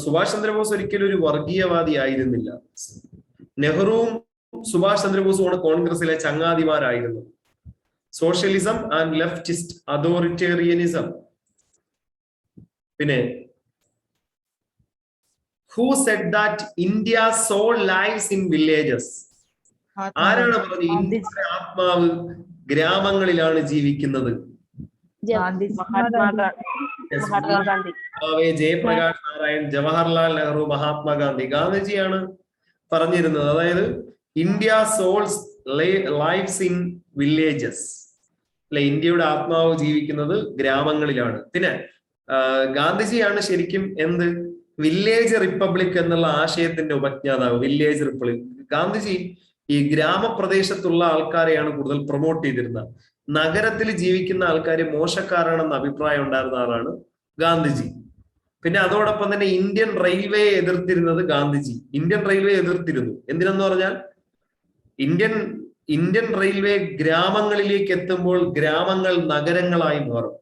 സുഭാഷ് ചന്ദ്രബോസ് ഒരിക്കലും ഒരു വർഗീയവാദി ആയിരുന്നില്ല. നെഹ്റുവും സുഭാഷ് ചന്ദ്രബോസുമാണ് കോൺഗ്രസിലെ ചങ്ങാതിമാരായിരുന്നു. Socialism and leftist authoritarianism. പിന്നെ who said that India's soul lies in villages? ആരാണ് പറഞ്ഞത് ഇന്ത്യയുടെ ആത്മാവ് ഗ്രാമങ്ങളിലാണ് ജീവിക്കുന്നത്? ജയപ്രകാശ് നാരായൺ, ജവഹർലാൽ നെഹ്റു, മഹാത്മാഗാന്ധി. ഗാന്ധിജിയാണ് പറഞ്ഞിരുന്നത്. അതായത് India souls lives in villages. അല്ലെ, ഇന്ത്യയുടെ ആത്മാവ് ജീവിക്കുന്നത് ഗ്രാമങ്ങളിലാണ്. പിന്നെ ഗാന്ധിജിയാണ് ശരിക്കും എന്ത് വില്ലേജ് റിപ്പബ്ലിക് എന്നുള്ള ആശയത്തിന്റെ ഉപജ്ഞാതാവ്. Village republic. ഗാന്ധിജി ഈ ഗ്രാമപ്രദേശത്തുള്ള ആൾക്കാരെയാണ് കൂടുതൽ പ്രൊമോട്ട് ചെയ്തിരുന്നത്. നഗരത്തിൽ ജീവിക്കുന്ന ആൾക്കാർ മോശക്കാരാണെന്ന അഭിപ്രായം ഉണ്ടായിരുന്ന ആളാണ് ഗാന്ധിജി. പിന്നെ അതോടൊപ്പം തന്നെ ഇന്ത്യൻ റെയിൽവേയെ എതിർത്തിരുന്നത് ഗാന്ധിജി. ഇന്ത്യൻ റെയിൽവേ എതിർത്തിരുന്നു. എന്തിനെന്ന് പറഞ്ഞാൽ ഇന്ത്യൻ റെയിൽവേ ഗ്രാമങ്ങളിലേക്ക് എത്തുമ്പോൾ ഗ്രാമങ്ങൾ നഗരങ്ങളായി മാറും.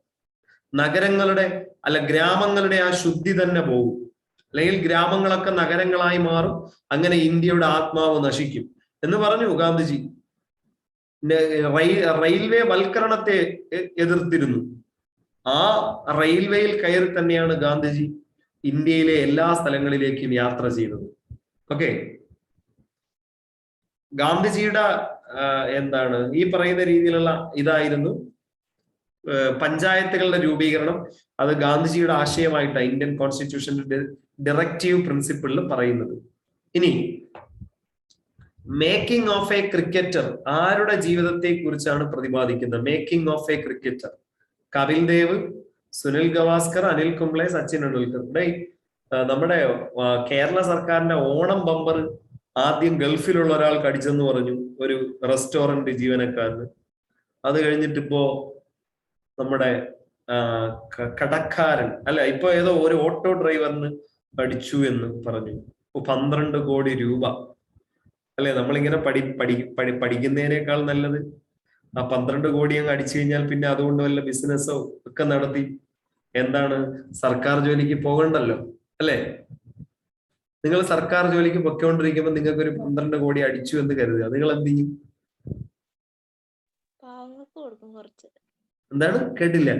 ഗ്രാമങ്ങളുടെ ആ ശുദ്ധി തന്നെ പോകും. അല്ലെങ്കിൽ ഗ്രാമങ്ങളൊക്കെ നഗരങ്ങളായി മാറും. അങ്ങനെ ഇന്ത്യയുടെ ആത്മാവ് നശിക്കും എന്ന് പറഞ്ഞു ഗാന്ധിജി. റെയിൽവേ വൽക്കരണത്തെ എതിർത്തിരുന്നു. ആ റെയിൽവേയിൽ കയറി തന്നെയാണ് ഗാന്ധിജി ഇന്ത്യയിലെ എല്ലാ സ്ഥലങ്ങളിലേക്കും യാത്ര ചെയ്തത്. ഓക്കെ, ഗാന്ധിജിയുടെ എന്താണ് ഈ പറയുന്ന രീതിയിലുള്ള ഇതായിരുന്നു പഞ്ചായത്തുകളുടെ രൂപീകരണം. അത് ഗാന്ധിജിയുടെ ആശയമായിട്ടാണ് ഇന്ത്യൻ കോൺസ്റ്റിറ്റ്യൂഷന്റെ ഡയറക്റ്റീവ് പ്രിൻസിപ്പിളിൽ പറയുന്നത്. ഇനി മേക്കിംഗ് ഓഫ് എ ക്രിക്കറ്റർ ആരുടെ ജീവിതത്തെ കുറിച്ചാണ് പ്രതിപാദിക്കുന്നത്? Making of A cricketer Kapil Dev, Sunil Gavaskar, Anil Kumble, Sachin Tendulkar. നമ്മുടെ കേരള സർക്കാരിന്റെ ഓണം ബമ്പർ ആദ്യം ഗൾഫിലുള്ള ഒരാൾക്ക് അടിച്ചെന്ന് പറഞ്ഞു, ഒരു റെസ്റ്റോറന്റ് ജീവനക്കാരന്. അത് കഴിഞ്ഞിട്ട് ഇപ്പോ നമ്മുടെ കടക്കാരൻ ഇപ്പൊ ഏതോ ഒരു ഓട്ടോ ഡ്രൈവറിന് അടിച്ചു എന്ന് പറഞ്ഞു. 12 കോടി രൂപ. അല്ലെ, നമ്മളിങ്ങനെ പഠിക്കുന്നതിനേക്കാൾ നല്ലത് ആ 12 കോടി അങ്ങ് അടിച്ചു കഴിഞ്ഞാൽ പിന്നെ അതുകൊണ്ട് വല്ല ബിസിനസ്സോ ഒക്കെ നടത്തി എന്താണ് സർക്കാർ ജോലിക്ക് പോകണ്ടല്ലോ. അല്ലെ, നിങ്ങൾ സർക്കാർ ജോലിക്ക് പൊയ്ക്കൊണ്ടിരിക്കുമ്പോൾ നിങ്ങൾക്ക് ഒരു 12 കോടി അടിച്ചു എന്ന് കരുതുക, നിങ്ങൾ എന്ത് ചെയ്യും? എന്താണ് കേട്ടില്ല?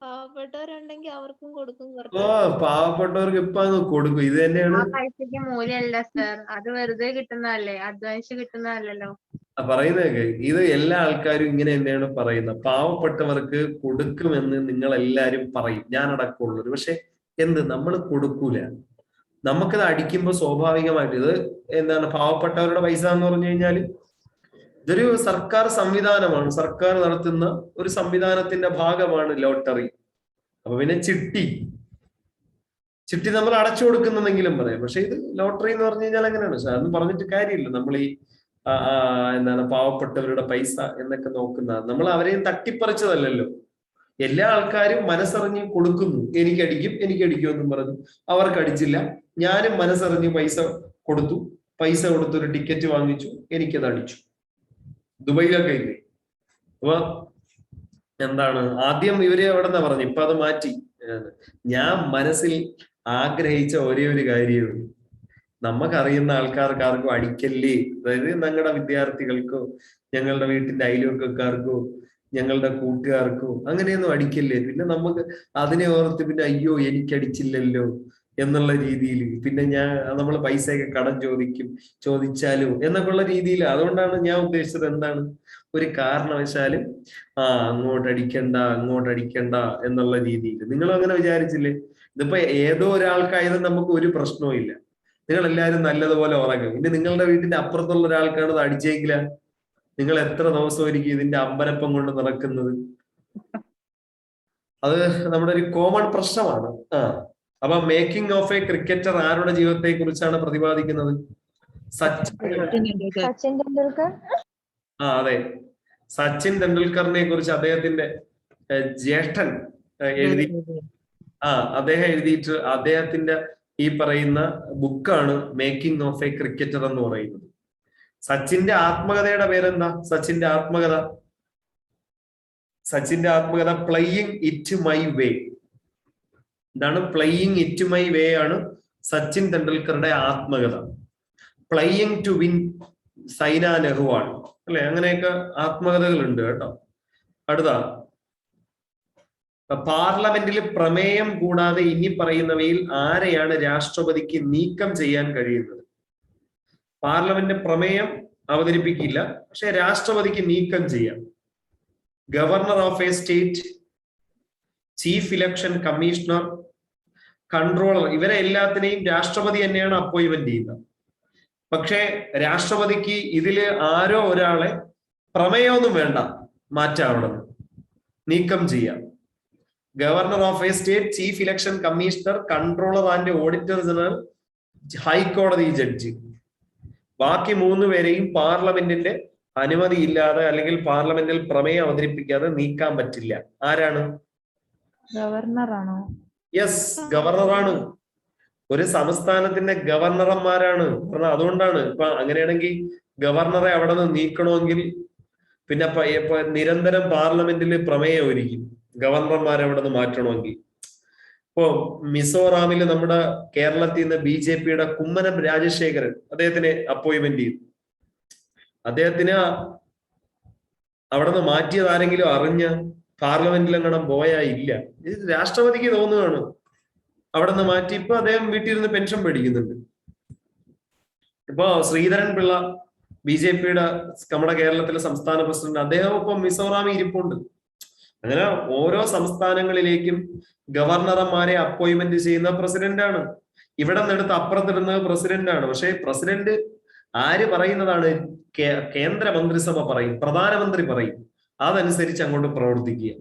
പാവപ്പെട്ടവരുണ്ടെങ്കിൽ അവർക്കും കൊടുക്കും. പാവപ്പെട്ടവർക്ക് ഇപ്പൊ അങ്ങ് കൊടുക്കും. ഇത് തന്നെയാണ് പൈസക്ക് മൂല്യമല്ല സർ, അത് വെറുതെ കിട്ടുന്നതല്ലേ, അധ്വാനിച്ച് കിട്ടുന്നതല്ലല്ലോ പറയുന്നതൊക്കെ. ഇത് എല്ലാ ആൾക്കാരും ഇങ്ങനെ തന്നെയാണ് പറയുന്നത്. പാവപ്പെട്ടവർക്ക് കൊടുക്കുമെന്ന് നിങ്ങൾ എല്ലാരും പറയും, ഞാനടക്കമുള്ളൂ. പക്ഷെ നമ്മൾ കൊടുക്കൂല. നമുക്കിത് അടിക്കുമ്പോ സ്വാഭാവികമായിട്ട് ഇത് എന്താണ് പാവപ്പെട്ടവരുടെ പൈസ എന്ന് പറഞ്ഞു കഴിഞ്ഞാൽ ഇതൊരു സർക്കാർ സംവിധാനമാണ്. സർക്കാർ നടത്തുന്ന ഒരു സംവിധാനത്തിന്റെ ഭാഗമാണ് ലോട്ടറി. അപ്പൊ പിന്നെ ചിട്ടി നമ്മൾ അടച്ചു കൊടുക്കുന്നെങ്കിലും പറയാം. പക്ഷെ ഇത് ലോട്ടറി എന്ന് പറഞ്ഞു കഴിഞ്ഞാൽ അങ്ങനെയാണ്. പക്ഷെ അതൊന്നും പറഞ്ഞിട്ട് കാര്യമില്ല. നമ്മൾ ഈ പാവപ്പെട്ടവരുടെ പൈസ എന്നൊക്കെ നോക്കുന്ന നമ്മൾ അവരെയും തട്ടിപ്പറിച്ചതല്ലല്ലോ. എല്ലാ ആൾക്കാരും മനസ്സറിഞ്ഞ് കൊടുക്കുന്നു. എനിക്കടിക്കും എന്നും പറഞ്ഞു. അവർക്ക് അടിച്ചില്ല. ഞാനും മനസ്സറിഞ്ഞ് പൈസ കൊടുത്തു ഒരു ടിക്കറ്റ് വാങ്ങിച്ചു, എനിക്കത് അടിച്ചു. ദുബൈയിലൊക്കെ ഇല്ലേ. അപ്പൊ എന്താണ് ആദ്യം ഇവര് എവിടെ നിന്നാ പറഞ്ഞു, ഇപ്പൊ അത് മാറ്റി. ഞാൻ മനസ്സിൽ ആഗ്രഹിച്ച ഒരേ ഒരു കാര്യമേ, നമുക്കറിയുന്ന ആൾക്കാർക്ക് ആർക്കും അടിക്കല്ലേ. അതായത് ഞങ്ങളുടെ വിദ്യാർത്ഥികൾക്കോ ഞങ്ങളുടെ വീട്ടിന്റെ അയൽവക്കക്കാർക്കോ ഞങ്ങളുടെ കൂട്ടുകാർക്കോ അങ്ങനെയൊന്നും അടിക്കല്ലേ. പിന്നെ നമുക്ക് അതിനെ ഓർത്ത് പിന്നെ അയ്യോ എനിക്കടിച്ചില്ലല്ലോ എന്നുള്ള രീതിയിൽ പിന്നെ നമ്മൾ പൈസയൊക്കെ കടം ചോദിച്ചാലോ എന്നൊക്കെ ഉള്ള രീതിയിൽ. അതുകൊണ്ടാണ് ഞാൻ ഉദ്ദേശിച്ചത് എന്താണ്, ഒരു കാരണവശാലും അങ്ങോട്ട് അടിക്കണ്ട എന്നുള്ള രീതിയിൽ. നിങ്ങൾ അങ്ങനെ വിചാരിച്ചില്ലേ? ഇതിപ്പോ ഏതോ ഒരാൾക്കായത് നമുക്ക് ഒരു പ്രശ്നവും ഇല്ല. നിങ്ങൾ എല്ലാവരും നല്ലതുപോലെ ഉറങ്ങും. ഇനി നിങ്ങളുടെ വീട്ടിന്റെ അപ്പുറത്തുള്ള ഒരാൾക്കാണ് ഇത് അടിച്ചെങ്കില നിങ്ങൾ എത്ര ദിവസമായിരിക്കും ഇതിന്റെ അമ്പരപ്പം കൊണ്ട് നടക്കുന്നത്? അത് നമ്മുടെ ഒരു കോമൺ പ്രശ്നമാണ്. അപ്പൊ മേക്കിംഗ് ഓഫ് എ ക്രിക്കറ്റർ ആരുടെ ജീവിതത്തെ കുറിച്ചാണ് പ്രതിപാദിക്കുന്നത്? സച്ചിൻ ടെണ്ടുൽക്കർ. അതെ, സച്ചിൻ ടെണ്ടുൽക്കറിനെ കുറിച്ച് അദ്ദേഹത്തിന്റെ ജ്യേഷ്ഠൻ അദ്ദേഹം എഴുതിയിട്ട് അദ്ദേഹത്തിന്റെ ഈ പറയുന്ന ബുക്കാണ് മേക്കിംഗ് ഓഫ് എ ക്രിക്കറ്റർ എന്ന് പറയുന്നത്. സച്ചിന്റെ ആത്മകഥയുടെ പേരെന്താ? സച്ചിന്റെ ആത്മകഥ പ്ലേയിങ് ഇറ്റ് മൈ വേ. ഇതാണ് പ്ലേയിങ് ഇറ്റ് മൈ വേ ആണ് സച്ചിൻ തെണ്ടുൽക്കറുടെ ആത്മകഥ. Playing to win Saina Nehwal അല്ലെ, അങ്ങനെയൊക്കെ ആത്മകഥകൾ ഉണ്ട് കേട്ടോ. അടുത്ത പാർലമെന്റിൽ പ്രമേയം കൂടാതെ ഇനി പറയുന്നവയിൽ ആരെയാണ് രാഷ്ട്രപതിക്ക് നീക്കം ചെയ്യാൻ കഴിയുന്നത്? പാർലമെന്റ് പ്രമേയം അവതരിപ്പിക്കില്ല, പക്ഷെ രാഷ്ട്രപതിക്ക് നീക്കം ചെയ്യാം. Governor of A state, chief election commissioner, controller, ഇവരെ എല്ലാത്തിനെയും രാഷ്ട്രപതി തന്നെയാണ് അപ്പോയിന്റ്മെന്റ് ചെയ്യുന്നത്. പക്ഷെ രാഷ്ട്രപതിക്ക് ഇതില് ആരോ ഒരാളെ പ്രമേയമൊന്നും വേണ്ട, മാറ്റാം, അവിടെ നീക്കം ചെയ്യാം. Governor of A state, chief election commissioner, controller and auditor general, ഹൈക്കോടതി ജഡ്ജി. ബാക്കി 3 പേരെയും പാർലമെന്റിന്റെ അനുമതി ഇല്ലാതെ അല്ലെങ്കിൽ പാർലമെന്റിൽ പ്രമേയം അവതരിപ്പിക്കാതെ നീക്കാൻ പറ്റില്ല. ആരാണ്? ഗവർണറാണോ? യെസ്, ഗവർണറാണ്. ഒരു സംസ്ഥാനത്തിന്റെ ഗവർണർമാരാണ്. അതുകൊണ്ടാണ് ഇപ്പൊ അങ്ങനെയാണെങ്കിൽ ഗവർണറെ അവിടെ നിന്ന് നീക്കണമെങ്കിൽ പിന്നെ നിരന്തരം പാർലമെന്റിൽ പ്രമേയം ഒരുക്കും ഗവർണർമാരെ അവിടെ നിന്ന് മാറ്റണമെങ്കിൽ. ഇപ്പോ മിസോറാമിൽ നമ്മുടെ കേരളത്തിൽ നിന്ന് BJPയുടെ കുമ്മനം രാജശേഖരൻ അദ്ദേഹത്തിനെ അപ്പോയിന്റ്മെന്റ് ചെയ്തു. അദ്ദേഹത്തിന് അവിടെ നിന്ന് മാറ്റിയത് ആരെങ്കിലും അറിഞ്ഞ പാർലമെന്റിൽ എങ്ങാനും പോയാ ഇല്ല. ഇത് രാഷ്ട്രപതിക്ക് തോന്നുകയാണ് അവിടെ നിന്ന് മാറ്റി. ഇപ്പൊ അദ്ദേഹം വീട്ടിലിരുന്ന് പെൻഷൻ മേടിക്കുന്നുണ്ട്. ഇപ്പൊ ശ്രീധരൻ പിള്ള BJPയുടെ നമ്മുടെ കേരളത്തിലെ സംസ്ഥാന പ്രസിഡന്റ്, അദ്ദേഹം ഇപ്പൊ മിസോറാമിൽ ഇരിപ്പുണ്ട്. അങ്ങനെ ഓരോ സംസ്ഥാനങ്ങളിലേക്കും ഗവർണർമാരെ അപ്പോയിന്റ്മെന്റ് ചെയ്യുന്ന പ്രസിഡന്റാണ്. ഇവിടെ നിന്നെടുത്ത് അപ്പുറത്തിടുന്നത് പ്രസിഡന്റാണ്. പക്ഷെ പ്രസിഡന്റ് ആര് പറയുന്നതാണ്? കേന്ദ്ര മന്ത്രിസഭ പറയും, പ്രധാനമന്ത്രി പറയും, അതനുസരിച്ച് അങ്ങോട്ട് പ്രവർത്തിക്കുക.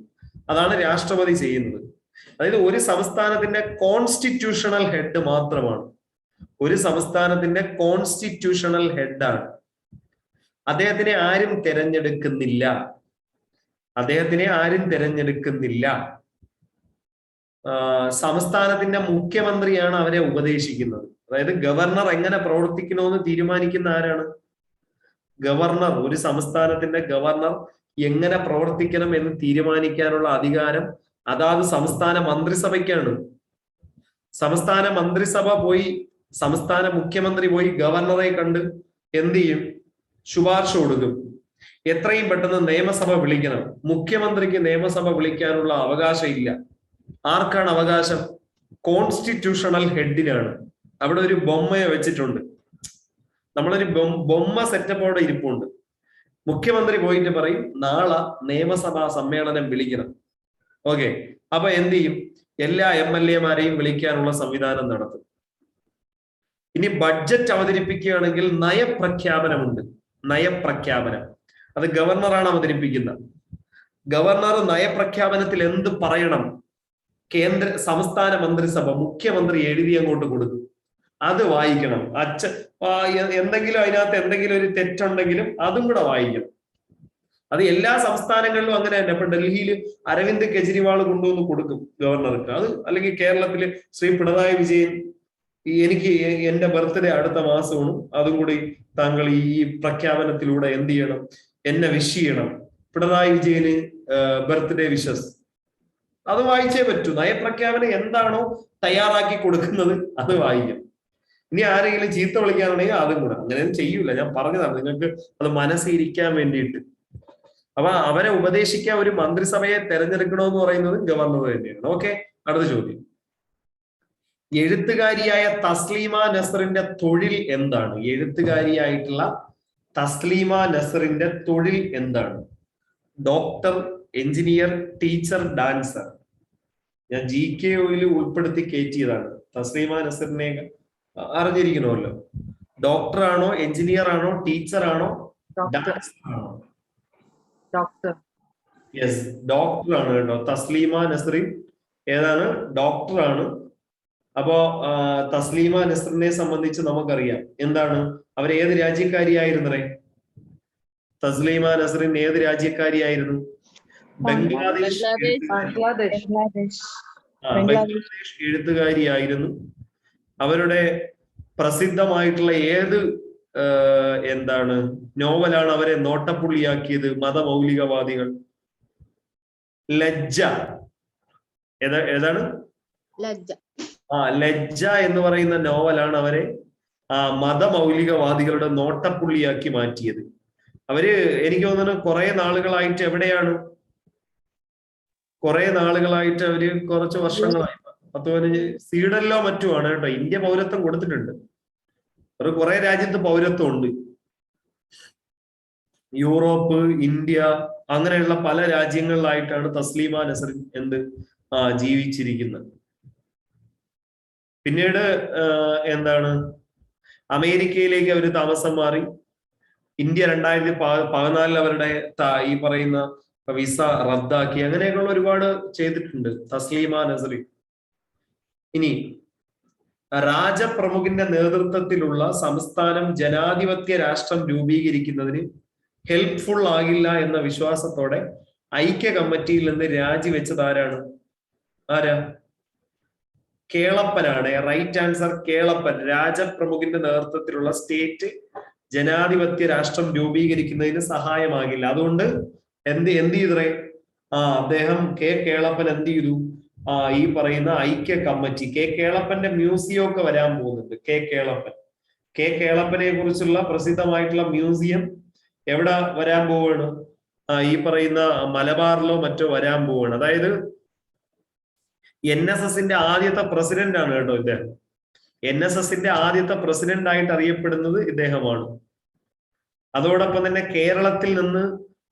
അതാണ് രാഷ്ട്രപതി ചെയ്യുന്നത്. അതായത് ഒരു സംസ്ഥാനത്തിന്റെ കോൺസ്റ്റിറ്റ്യൂഷണൽ ഹെഡ് മാത്രമാണ്. ഒരു സംസ്ഥാനത്തിന്റെ കോൺസ്റ്റിറ്റ്യൂഷണൽ ഹെഡാണ്. അദ്ദേഹത്തിനെ ആരും തിരഞ്ഞെടുക്കുന്നില്ല. സംസ്ഥാനത്തിന്റെ മുഖ്യമന്ത്രിയാണ് അവരെ ഉപദേശിക്കുന്നത്. അതായത് ഗവർണർ എങ്ങനെ പ്രവർത്തിക്കണമെന്ന് തീരുമാനിക്കുന്ന ആരാണ്? ഗവർണർ. ഒരു സംസ്ഥാനത്തിന്റെ ഗവർണർ എങ്ങനെ പ്രവർത്തിക്കണം എന്ന് തീരുമാനിക്കാനുള്ള അധികാരം അതാത് സംസ്ഥാന മന്ത്രിസഭയ്ക്കാണ്. സംസ്ഥാന മന്ത്രിസഭ പോയി, സംസ്ഥാന മുഖ്യമന്ത്രി പോയി ഗവർണറെ കണ്ട് എന്ത് ചെയ്യും? ശുപാർശ കൊടുക്കും. എത്രയും പെട്ടെന്ന് നിയമസഭ വിളിക്കണം. മുഖ്യമന്ത്രിക്ക് നിയമസഭ വിളിക്കാനുള്ള അവകാശം ഇല്ല. ആർക്കാണ് അവകാശം? കോൺസ്റ്റിറ്റ്യൂഷണൽ ഹെഡിനാണ്. അവിടെ ഒരു ബൊമ്മയെ വെച്ചിട്ടുണ്ട്. നമ്മളൊരു ബൊമ്മ സെറ്റപ്പോടെ ഇരിപ്പുണ്ട്. മുഖ്യമന്ത്രി പോയിട്ട് പറയും നാളെ നിയമസഭാ സമ്മേളനം വിളിക്കണം. ഓക്കെ, അപ്പൊ എന്ത് ചെയ്യും? എല്ലാ MLA-മാരെയും വിളിക്കാനുള്ള സംവിധാനം നടത്തും. ഇനി ബഡ്ജറ്റ് അവതരിപ്പിക്കുകയാണെങ്കിൽ നയപ്രഖ്യാപനമുണ്ട്. നയപ്രഖ്യാപനം അത് ഗവർണറാണ് അവതരിപ്പിക്കുന്നത്. ഗവർണർ നയപ്രഖ്യാപനത്തിൽ എന്ത് പറയണം? സംസ്ഥാന മന്ത്രിസഭ മുഖ്യമന്ത്രി എഴുതി അങ്ങോട്ട് കൊടുക്കും. അത് വായിക്കണം. എന്തെങ്കിലും അതിനകത്ത് എന്തെങ്കിലും ഒരു തെറ്റുണ്ടെങ്കിലും അതും കൂടെ വായിക്കണം. അത് എല്ലാ സംസ്ഥാനങ്ങളിലും അങ്ങനെ തന്നെ. ഇപ്പൊ ഡൽഹിയിൽ അരവിന്ദ് കെജ്രിവാൾ കൊണ്ടുവന്ന് കൊടുക്കും ഗവർണർക്ക്. അത് അല്ലെങ്കിൽ കേരളത്തില് ശ്രീ പിണറായി വിജയൻ, എനിക്ക് എന്റെ ബർത്ത്ഡേ അടുത്ത മാസമാണ്, അതും കൂടി താങ്കൾ ഈ പ്രഖ്യാപനത്തിലൂടെ എന്ത് ചെയ്യണം? എന്നെ വിഷ് ചെയ്യണം. പിണറായി വിജയന് ബർത്ത്ഡേ വിഷസ്. അത് വായിച്ചേ പറ്റൂ. നയപ്രഖ്യാപനം എന്താണോ തയ്യാറാക്കി കൊടുക്കുന്നത് അത് വായിക്കാം. ഇനി ആരെങ്കിലും ചീത്ത വിളിക്കാനുണ്ടെങ്കിൽ അതും കൂടെ. അങ്ങനെയൊന്നും ചെയ്യൂല, ഞാൻ പറഞ്ഞതാണ് നിങ്ങൾക്ക് അത് മനസ്സിരിക്കാൻ വേണ്ടിയിട്ട്. അപ്പൊ അവരെ ഉപദേശിക്കാൻ ഒരു മന്ത്രിസഭയെ തെരഞ്ഞെടുക്കണമെന്ന് പറയുന്നത് ഗവർണർ തന്നെയാണ്. ഓക്കെ, അടുത്ത ചോദ്യം. എഴുത്തുകാരിയായ തസ്ലീമ നസറിന്റെ തൊഴിൽ എന്താണ്? എഴുത്തുകാരിയായിട്ടുള്ള തസ്ലീമ നസറിന്റെ തൊഴിൽ എന്താണ്? Doctor, engineer, teacher, dancer. ഞാൻ GK-യിൽ ഉൾപ്പെടുത്തി കയറ്റിയതാണ്. തസ്ലീമ നസറിനെ അറിഞ്ഞിരിക്കണമല്ലോ. ഡോക്ടറാണോ, എഞ്ചിനീയർ ആണോ, ടീച്ചർ ആണോ, ഡാൻസർ ആണോ? ഡോക്ടർ. യെസ്, ഡോക്ടർ ആണ് കേട്ടോ. തസ്ലീമ നസറിൻ ഏതാണ്? ഡോക്ടറാണ്. അപ്പോ തസ്ലീമ നസറിനെ സംബന്ധിച്ച് നമുക്കറിയാം എന്താണ്, അവർ ഏത് രാജ്യക്കാരിയായിരുന്നേ? തസ്ലീമ നസറിൻ ഏത് രാജ്യക്കാരിയായിരുന്നു? ബംഗ്ലാദേശ് എഴുത്തുകാരിയായിരുന്നു. അവരുടെ പ്രസിദ്ധമായിട്ടുള്ള ഏത് എന്താണ് നോവലാണ് അവരെ നോട്ടപ്പുള്ളിയാക്കിയത്? മതമൗലികവാദികൾ. ലജ്ജ. ഏതാണ്? ലജ്ജ. ലജ്ജ എന്ന് പറയുന്ന നോവലാണ് അവരെ മതമൗലികവാദികളുടെ നോട്ടപ്പുള്ളിയാക്കി മാറ്റിയത്. അവര് എനിക്ക് തോന്നുന്നു കുറെ നാളുകളായിട്ട് എവിടെയാണ്? കുറെ നാളുകളായിട്ട് അവര് കുറച്ച് വർഷങ്ങളായി 10-15 സ്വീഡനിലോ മറ്റുമാണ് കേട്ടോ. ഇന്ത്യ പൗരത്വം കൊടുത്തിട്ടുണ്ട്. അവർ കുറെ രാജ്യത്ത് പൗരത്വം ഉണ്ട്. യൂറോപ്പ്, ഇന്ത്യ, അങ്ങനെയുള്ള പല രാജ്യങ്ങളിലായിട്ടാണ് തസ്ലീമ നസറിൻ ജീവിച്ചിരിക്കുന്നത്. പിന്നീട് എന്താണ് അമേരിക്കയിലേക്ക് അവർ താമസം മാറി. ഇന്ത്യ 2014 അവരുടെ ഈ പറയുന്ന വിസ റദ്ദാക്കി. അങ്ങനെയൊക്കെയുള്ള ഒരുപാട് ചെയ്തിട്ടുണ്ട് തസ്ലീമ നസറിൻ. ഇനി രാജപ്രമുഖിന്റെ നേതൃത്വത്തിലുള്ള സംസ്ഥാനം ജനാധിപത്യ രാഷ്ട്രം രൂപീകരിക്കുന്നതിന് ഹെൽപ്ഫുൾ ആകില്ല എന്ന വിശ്വാസത്തോടെ ഐക്യ കമ്മിറ്റിയിൽ നിന്ന് രാജിവെച്ചത് ആരാ? കേളപ്പനാണ്. Right answer Kelappan. രാജപ്രമുഖിന്റെ നേതൃത്വത്തിലുള്ള സ്റ്റേറ്റ് ജനാധിപത്യ രാഷ്ട്രം രൂപീകരിക്കുന്നതിന് സഹായമാകില്ല. അതുകൊണ്ട് എന്ത് ചെയ്തേ? അദ്ദേഹം കേളപ്പൻ എന്ത് ചെയ്തു? ഈ പറയുന്ന ഐക്യ കമ്മിറ്റി, കേളപ്പന്റെ മ്യൂസിയം ഒക്കെ വരാൻ പോകുന്നുണ്ട്. കേളപ്പനെ കുറിച്ചുള്ള പ്രസിദ്ധമായിട്ടുള്ള മ്യൂസിയം എവിടെ വരാൻ പോവാണ്? ഈ പറയുന്ന മലബാറിലോ മറ്റോ വരാൻ പോവാണ്. അതായത് NSSന്റെ ആദ്യത്തെ പ്രസിഡന്റ് ആണ് കേട്ടോ ഇദ്ദേഹം. NSSന്റെ ആദ്യത്തെ പ്രസിഡന്റ് ആയിട്ട് അറിയപ്പെടുന്നത് ഇദ്ദേഹമാണ്. അതോടൊപ്പം തന്നെ കേരളത്തിൽ നിന്ന്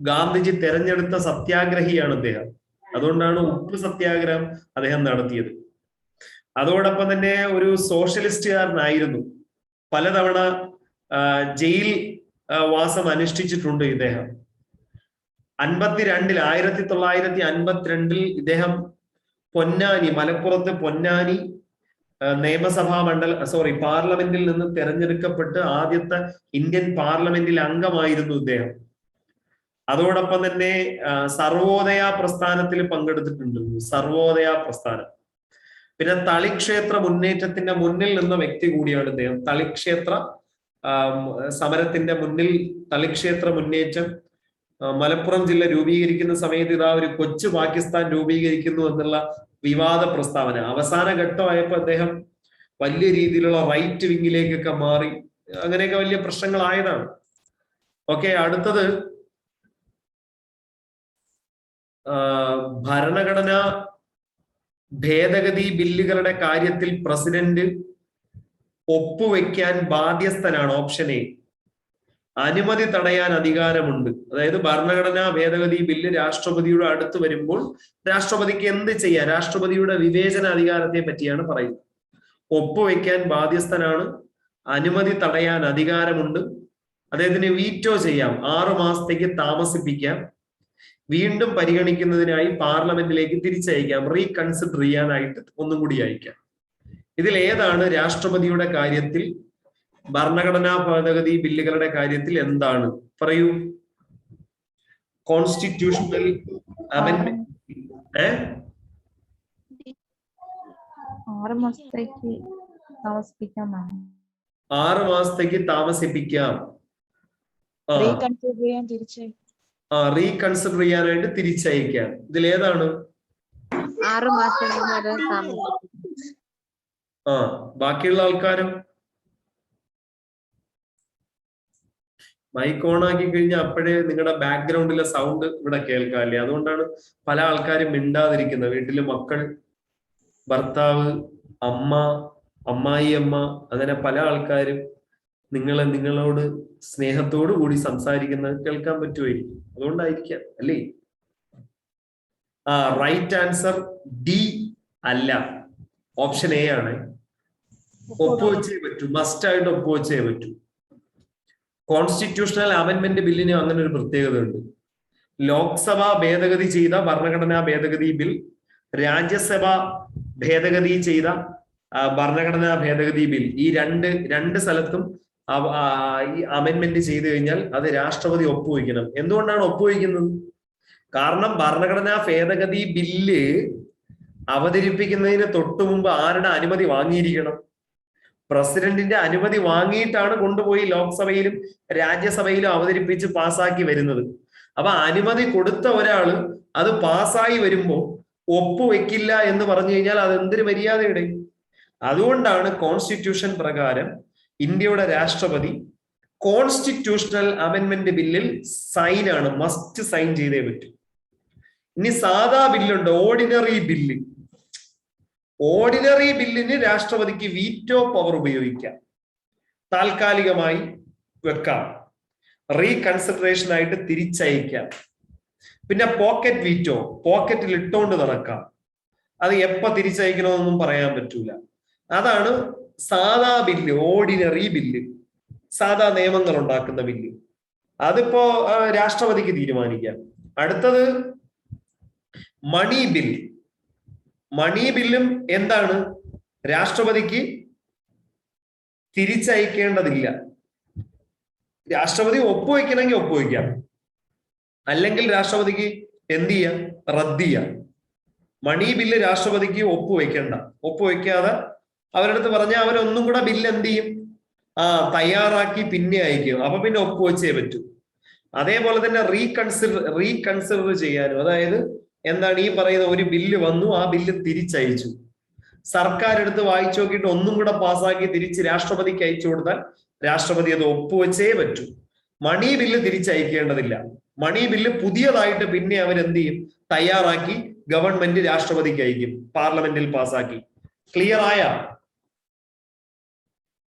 ഗാന്ധിജി തെരഞ്ഞെടുത്ത സത്യാഗ്രഹിയാണ് ഇദ്ദേഹം. അതുകൊണ്ടാണ് ഉപ്പ് സത്യാഗ്രഹം അദ്ദേഹം നടത്തിയത്. അതോടൊപ്പം തന്നെ ഒരു സോഷ്യലിസ്റ്റുകാരനായിരുന്നു. പലതവണ ജയിൽ വാസം അനുഷ്ഠിച്ചിട്ടുണ്ട് ഇദ്ദേഹം. 1952 ഇദ്ദേഹം മലപ്പുറത്ത് പൊന്നാനി നിയമസഭാ പാർലമെന്റിൽ നിന്ന് തെരഞ്ഞെടുക്കപ്പെട്ട് ആദ്യത്തെ ഇന്ത്യൻ പാർലമെന്റിൽ അംഗമായിരുന്നു ഇദ്ദേഹം. അതോടൊപ്പം തന്നെ സർവോദയ പ്രസ്ഥാനത്തിൽ പങ്കെടുത്തിട്ടുണ്ട്. സർവോദയ പ്രസ്ഥാനം. പിന്നെ തളിക്ഷേത്ര മുന്നേറ്റത്തിന്റെ മുന്നിൽ നിന്ന വ്യക്തി കൂടിയാണ് ഇദ്ദേഹം. തളിക്ഷേത്ര സമരത്തിന്റെ മുന്നിൽ തളിക്ഷേത്ര മുന്നേറ്റം മലപ്പുറം ജില്ല രൂപീകരിക്കുന്ന സമയത്ത് ഇതാ ഒരു കൊച്ചു പാകിസ്ഥാൻ രൂപീകരിക്കുന്നു എന്നുള്ള വിവാദ പ്രസ്താവന. അവസാന ഘട്ടമായപ്പോൾ അദ്ദേഹം വലിയ രീതിയിലുള്ള റൈറ്റ് വിങ്ങിലേക്കൊക്കെ മാറി. അങ്ങനെയൊക്കെ വലിയ പ്രശ്നങ്ങളായതാണ്. ഓക്കെ, അടുത്തത് ഭരണഘടനാ ഭേദഗതി ബില്ലുകളുടെ കാര്യത്തിൽ പ്രസിഡന്റ് ഒപ്പുവെക്കാൻ ബാധ്യസ്ഥനാണ്. Option A. അനുമതി തടയാൻ അധികാരമുണ്ട്. അതായത് ഭരണഘടനാ ഭേദഗതി ബില്ല് രാഷ്ട്രപതിയുടെ അടുത്ത് വരുമ്പോൾ രാഷ്ട്രപതിക്ക് എന്ത് ചെയ്യാം? രാഷ്ട്രപതിയുടെ വിവേചന അധികാരത്തെ പറ്റിയാണ് പറയുന്നത്. ഒപ്പുവെക്കാൻ ബാധ്യസ്ഥനാണ്, അനുമതി തടയാൻ അധികാരമുണ്ട്, അദ്ദേഹത്തിന് വീറ്റോ ചെയ്യാം, 6 മാസത്തേക്ക് താമസിപ്പിക്കാം, വീണ്ടും പരിഗണിക്കുന്നതിനായി പാർലമെന്റിലേക്ക് തിരിച്ചയക്കാം, റീകൺസിഡർ ചെയ്യാനായിട്ട് ഒന്നും കൂടി അയക്കാം. ഇതിൽ ഏതാണ് രാഷ്ട്രപതിയുടെ കാര്യത്തിൽ, ഭരണഘടനാ ഭേദഗതി ബില്ലുകളുടെ കാര്യത്തിൽ എന്താണ്? പറയൂ. കോൺസ്റ്റിറ്റ്യൂഷണൽ അമെൻഡ്മെന്റ് 6 മാസത്തേക്ക് താമസിപ്പിക്കാം. 6 മാസത്തേക്ക് താമസിപ്പിക്കാം. റീകൺസിഡർ ചെയ്യാനായിട്ട് തിരിച്ചയക്കാം. ഇതിൽ ഏതാണ്? 6 മാസം വരെ ബാക്കിയുള്ള ആൾക്കാരും മൈക്ക് ഓൺ ആക്കി കഴിഞ്ഞാൽ അപ്പോഴേ നിങ്ങളുടെ ബാക്ക്ഗ്രൗണ്ടിലെ സൗണ്ട് ഇവിടെ കേൾക്കാല്ലേ. അതുകൊണ്ടാണ് പല ആൾക്കാരും മിണ്ടാതിരിക്കുന്നത്. വീട്ടില് മക്കൾ, ഭർത്താവ്, അമ്മ, അമ്മായിയമ്മ, അങ്ങനെ പല ആൾക്കാരും നിങ്ങളോട് സ്നേഹത്തോടു കൂടി സംസാരിക്കുന്നത് കേൾക്കാൻ പറ്റുമായിരിക്കും. അതുകൊണ്ടായിരിക്കാം അല്ലേ? റൈറ്റ് ആൻസർ ഡി അല്ല, ഓപ്ഷൻ എ ആണ്. ഒപ്പുവെച്ചേ പറ്റൂ, മസ്റ്റ് ആയിട്ട് ഒപ്പുവെച്ചേ പറ്റൂ. കോൺസ്റ്റിറ്റ്യൂഷണൽ അമെൻമെന്റ് ബില്ലിന് അങ്ങനെ ഒരു പ്രത്യേകത ഉണ്ട്. ലോക്സഭ ഭേദഗതി ചെയ്ത ഭരണഘടനാ ഭേദഗതി ബിൽ, രാജ്യസഭ ഭേദഗതി ചെയ്ത ഭരണഘടനാ ഭേദഗതി ബിൽ, ഈ രണ്ട് സ്ഥലത്തും ഈ അമെൻമെന്റ് ചെയ്തു കഴിഞ്ഞാൽ അത് രാഷ്ട്രപതി ഒപ്പുവയ്ക്കണം. എന്തുകൊണ്ടാണ് ഒപ്പുവയ്ക്കുന്നത്? കാരണം ഭരണഘടനാ ഭേദഗതി ബില്ല് അവതരിപ്പിക്കുന്നതിന് തൊട്ടു മുമ്പ് ആരുടെ അനുമതി വാങ്ങിയിരിക്കണം? പ്രസിഡന്റിന്റെ അനുമതി വാങ്ങിയിട്ടാണ് കൊണ്ടുപോയി ലോക്സഭയിലും രാജ്യസഭയിലും അവതരിപ്പിച്ച് പാസ്സാക്കി വരുന്നത്. അപ്പൊ അനുമതി കൊടുത്ത ഒരാള് അത് പാസ്സായി വരുമ്പോ ഒപ്പുവെക്കില്ല എന്ന് പറഞ്ഞു കഴിഞ്ഞാൽ അത് എന്തൊരു മര്യാദയുടെ. അതുകൊണ്ടാണ് കോൺസ്റ്റിറ്റ്യൂഷൻ പ്രകാരം ഇന്ത്യയുടെ രാഷ്ട്രപതി കോൺസ്റ്റിറ്റ്യൂഷണൽ അമെൻമെന്റ് ബില്ലിൽ സൈൻ ആണ്, മസ്റ്റ് സൈൻ ചെയ്തേ പറ്റൂ. ഇനി സാധാ ബില്ലുണ്ട്, ഓർഡിനറി ബില്ല്. ഓർഡിനറി ബില്ലിന് രാഷ്ട്രപതിക്ക് വീറ്റോ പവർ ഉപയോഗിക്കാം, താൽക്കാലികമായി വെക്കാം, റീകൺസിഡറേഷൻ ആയിട്ട് തിരിച്ചയക്കാം. പിന്നെ പോക്കറ്റ് വീറ്റോ, പോക്കറ്റിൽ ഇട്ടോണ്ട് നടക്കാം. അത് എപ്പ തിരിച്ചയക്കണമെന്നൊന്നും പറയാൻ പറ്റൂല. അതാണ് സാധാ ബില്ല്, ഓർഡിനറി ബില്ല്, സാധാ നിയമങ്ങൾ ഉണ്ടാക്കുന്ന ബില്ല്. അതിപ്പോ രാഷ്ട്രപതിക്ക് തീരുമാനിക്കാം. അടുത്തത് മണി ബിൽ. മണി ബില്ലും എന്താണ്, രാഷ്ട്രപതിക്ക് തിരിച്ചയക്കേണ്ടതില്ല. രാഷ്ട്രപതി ഒപ്പുവെക്കണമെങ്കിൽ ഒപ്പുവെക്കാം, അല്ലെങ്കിൽ രാഷ്ട്രപതിക്ക് എന്ത് ചെയ്യാം, റദ്ദ് ചെയ്യാം. മണി ബില്ല് രാഷ്ട്രപതിക്ക് ഒപ്പുവെക്കണ്ട. ഒപ്പുവെക്കാതെ അവരടുത്ത് പറഞ്ഞാൽ അവരൊന്നും കൂടെ ബില്ല് എന്ത് ചെയ്യും, തയ്യാറാക്കി പിന്നെ അയക്കും. അപ്പൊ പിന്നെ ഒപ്പുവെച്ചേ പറ്റൂ. അതേപോലെ തന്നെ റീകൺസിഡർ ചെയ്യാനും, അതായത് എന്താണ് ഈ പറയുന്ന ഒരു ബില്ല് വന്നു, ആ ബില്ല് തിരിച്ചയച്ചു, സർക്കാർ എടുത്ത് വായിച്ചു നോക്കിയിട്ട് ഒന്നും കൂടെ പാസ്സാക്കി തിരിച്ച് രാഷ്ട്രപതിക്ക് അയച്ചു കൊടുത്താൽ രാഷ്ട്രപതി അത് ഒപ്പുവെച്ചേ പറ്റൂ. മണി ബില്ല് തിരിച്ചയക്കേണ്ടതില്ല. മണി ബില്ല് പുതിയതായിട്ട് പിന്നെ അവരെന്ത് ചെയ്യും, തയ്യാറാക്കി ഗവൺമെന്റ് രാഷ്ട്രപതിക്ക് അയക്കും, പാർലമെന്റിൽ പാസ്സാക്കി.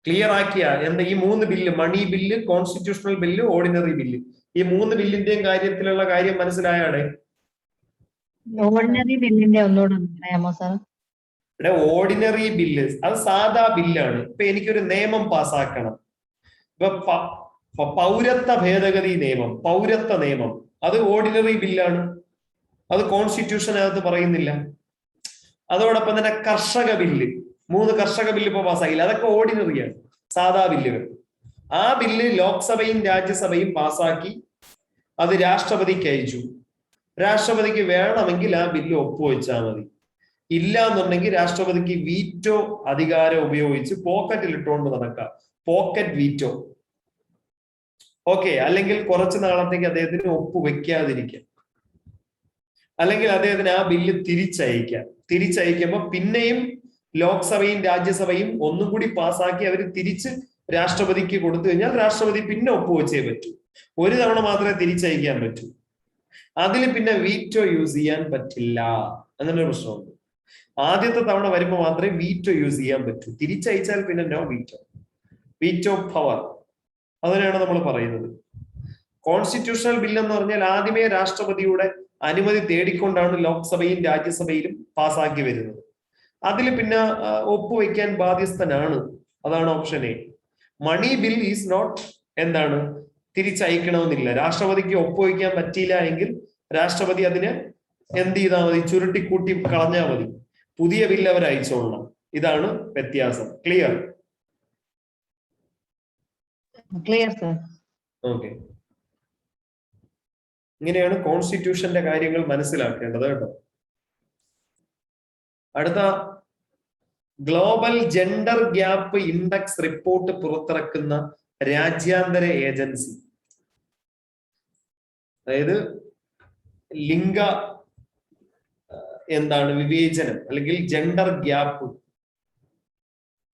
ക്ലിയർ ആക്കിയ എന്താ ഈ 3 bill, money bill, constitutional bill, ordinary bill, ഈ 3 ബില്ലിന്റെയും കാര്യത്തിലുള്ള കാര്യം മനസ്സിലായാടെ? ഓർഡിനറി ബില്ലിന്റെ ഒന്നുകൂടെ പറയാമോ സാർ? ഇവിടെ ഓർഡിനറി ബില്ല് അത് സാധാ ബില്ലാണ്. ഇപ്പൊ എനിക്കൊരു നിയമം പാസ്സാക്കണം. ഇപ്പൊ പൗരത്വ ഭേദഗതി നിയമം, പൗരത്വ നിയമം, അത് ഓർഡിനറി ബില്ലാണ്, അത് കോൺസ്റ്റിറ്റ്യൂഷനകത്ത് പറയുന്നില്ല. അതോടൊപ്പം തന്നെ കർഷക ബില്ല്, 3 കർഷക ബില്ല് ഇപ്പൊ പാസ്സാക്കില്ല, അതൊക്കെ ഓർഡിനറിയാണ്, സാധാ ബില്ലുകൾ. ആ ബില്ല് ലോക്സഭയും രാജ്യസഭയും പാസ്സാക്കി അത് രാഷ്ട്രപതിക്ക് അയച്ചു. രാഷ്ട്രപതിക്ക് വേണമെങ്കിൽ ആ ബില്ല് ഒപ്പുവെച്ചാൽ മതി. ഇല്ല എന്നുണ്ടെങ്കിൽ രാഷ്ട്രപതിക്ക് വീറ്റോ അധികാരം ഉപയോഗിച്ച് പോക്കറ്റിൽ ഇട്ടുകൊണ്ട് നടക്കാം, പോക്കറ്റ് വീറ്റോ. ഓക്കെ, അല്ലെങ്കിൽ കുറച്ചു നാളത്തേക്ക് അദ്ദേഹത്തിന് ഒപ്പുവെക്കാതിരിക്കാം, അല്ലെങ്കിൽ അദ്ദേഹത്തിന് ആ ബില്ല് തിരിച്ചയക്കാം. തിരിച്ചയക്കുമ്പോൾ പിന്നെയും ലോക്സഭയും രാജ്യസഭയും ഒന്നും കൂടി പാസ്സാക്കി അവർ തിരിച്ച് രാഷ്ട്രപതിക്ക് കൊടുത്തു കഴിഞ്ഞാൽ രാഷ്ട്രപതി പിന്നെ ഒപ്പുവെച്ചേ പറ്റൂ. ഒരു തവണ മാത്രമേ തിരിച്ചയക്കാൻ പറ്റൂ. അതിൽ പിന്നെ വീറ്റോ യൂസ് ചെയ്യാൻ പറ്റില്ല. അങ്ങനെ ഒരു പ്രശ്നമുണ്ട്. ആദ്യത്തെ തവണ വരുമ്പോൾ മാത്രമേ വീറ്റോ യൂസ് ചെയ്യാൻ പറ്റൂ. തിരിച്ചയച്ചാൽ പിന്നെ നോ വീറ്റോ, വീറ്റോ പവർ. അതിനാണ് നമ്മൾ പറയുന്നത്. കോൺസ്റ്റിറ്റ്യൂഷണൽ ബിൽ എന്ന് പറഞ്ഞാൽ ആദ്യമേ രാഷ്ട്രപതിയുടെ അനുമതി തേടിക്കൊണ്ടാണ് ലോക്സഭയും രാജ്യസഭയിലും പാസ്സാക്കി വരുന്നത്. അതിൽ പിന്നെ ഒപ്പുവെക്കാൻ ബാധ്യസ്ഥനാണ്. അതാണ് option A. Money bill is not എന്താണ്, തിരിച്ചയക്കണമെന്നില്ല. രാഷ്ട്രപതിക്ക് ഒപ്പുവെക്കാൻ പറ്റിയില്ല എങ്കിൽ രാഷ്ട്രപതി അതിനെ എന്ത് ചെയ്താൽ മതി, ചുരുട്ടിക്കൂട്ടി കളഞ്ഞാൽ മതി. പുതിയ ബില്ല് അവർ അയച്ചോളണം. ഇതാണ് വ്യത്യാസം. ക്ലിയർ? Clear sir. ഓക്കെ, ഇങ്ങനെയാണ് കോൺസ്റ്റിറ്റ്യൂഷന്റെ കാര്യങ്ങൾ മനസ്സിലാക്കേണ്ടത് കേട്ടോ. അടുത്ത global gender gap index report പുറത്തിറക്കുന്ന രാജ്യാന്തര ഏജൻസി, അതായത് ലിംഗ എന്താണ് വിവേചനം അല്ലെങ്കിൽ gender gap,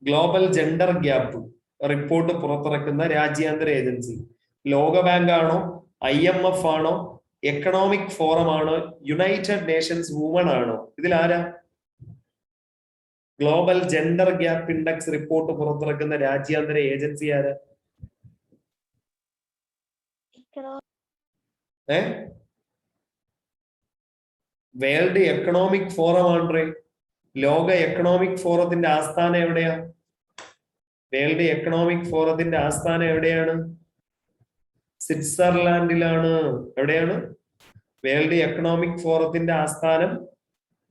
global gender gap report പുറത്തിറക്കുന്ന രാജ്യാന്തര ഏജൻസി ലോകബാങ്ക് ആണോ, IMF ആണോ, എക്കണോമിക് ഫോറം ആണോ, യുണൈറ്റഡ് നേഷൻസ് വുമൺ ആണോ? ഇതിലാരാ? Global gender gap index report പുറത്തിറക്കുന്ന രാജ്യാന്തര ഏജൻസി ആരാ? വേൾഡ് എക്കണോമിക് ഫോറം ആണേ. ലോക എക്കണോമിക് ഫോറത്തിന്റെ ആസ്ഥാനം എവിടെയാ? വേൾഡ് എക്കണോമിക് ഫോറത്തിന്റെ ആസ്ഥാനം എവിടെയാണ്? സ്വിറ്റ്സർലാൻഡിലാണ്. എവിടെയാണ്? വേൾഡ് എക്കണോമിക് ഫോറത്തിന്റെ ആസ്ഥാനം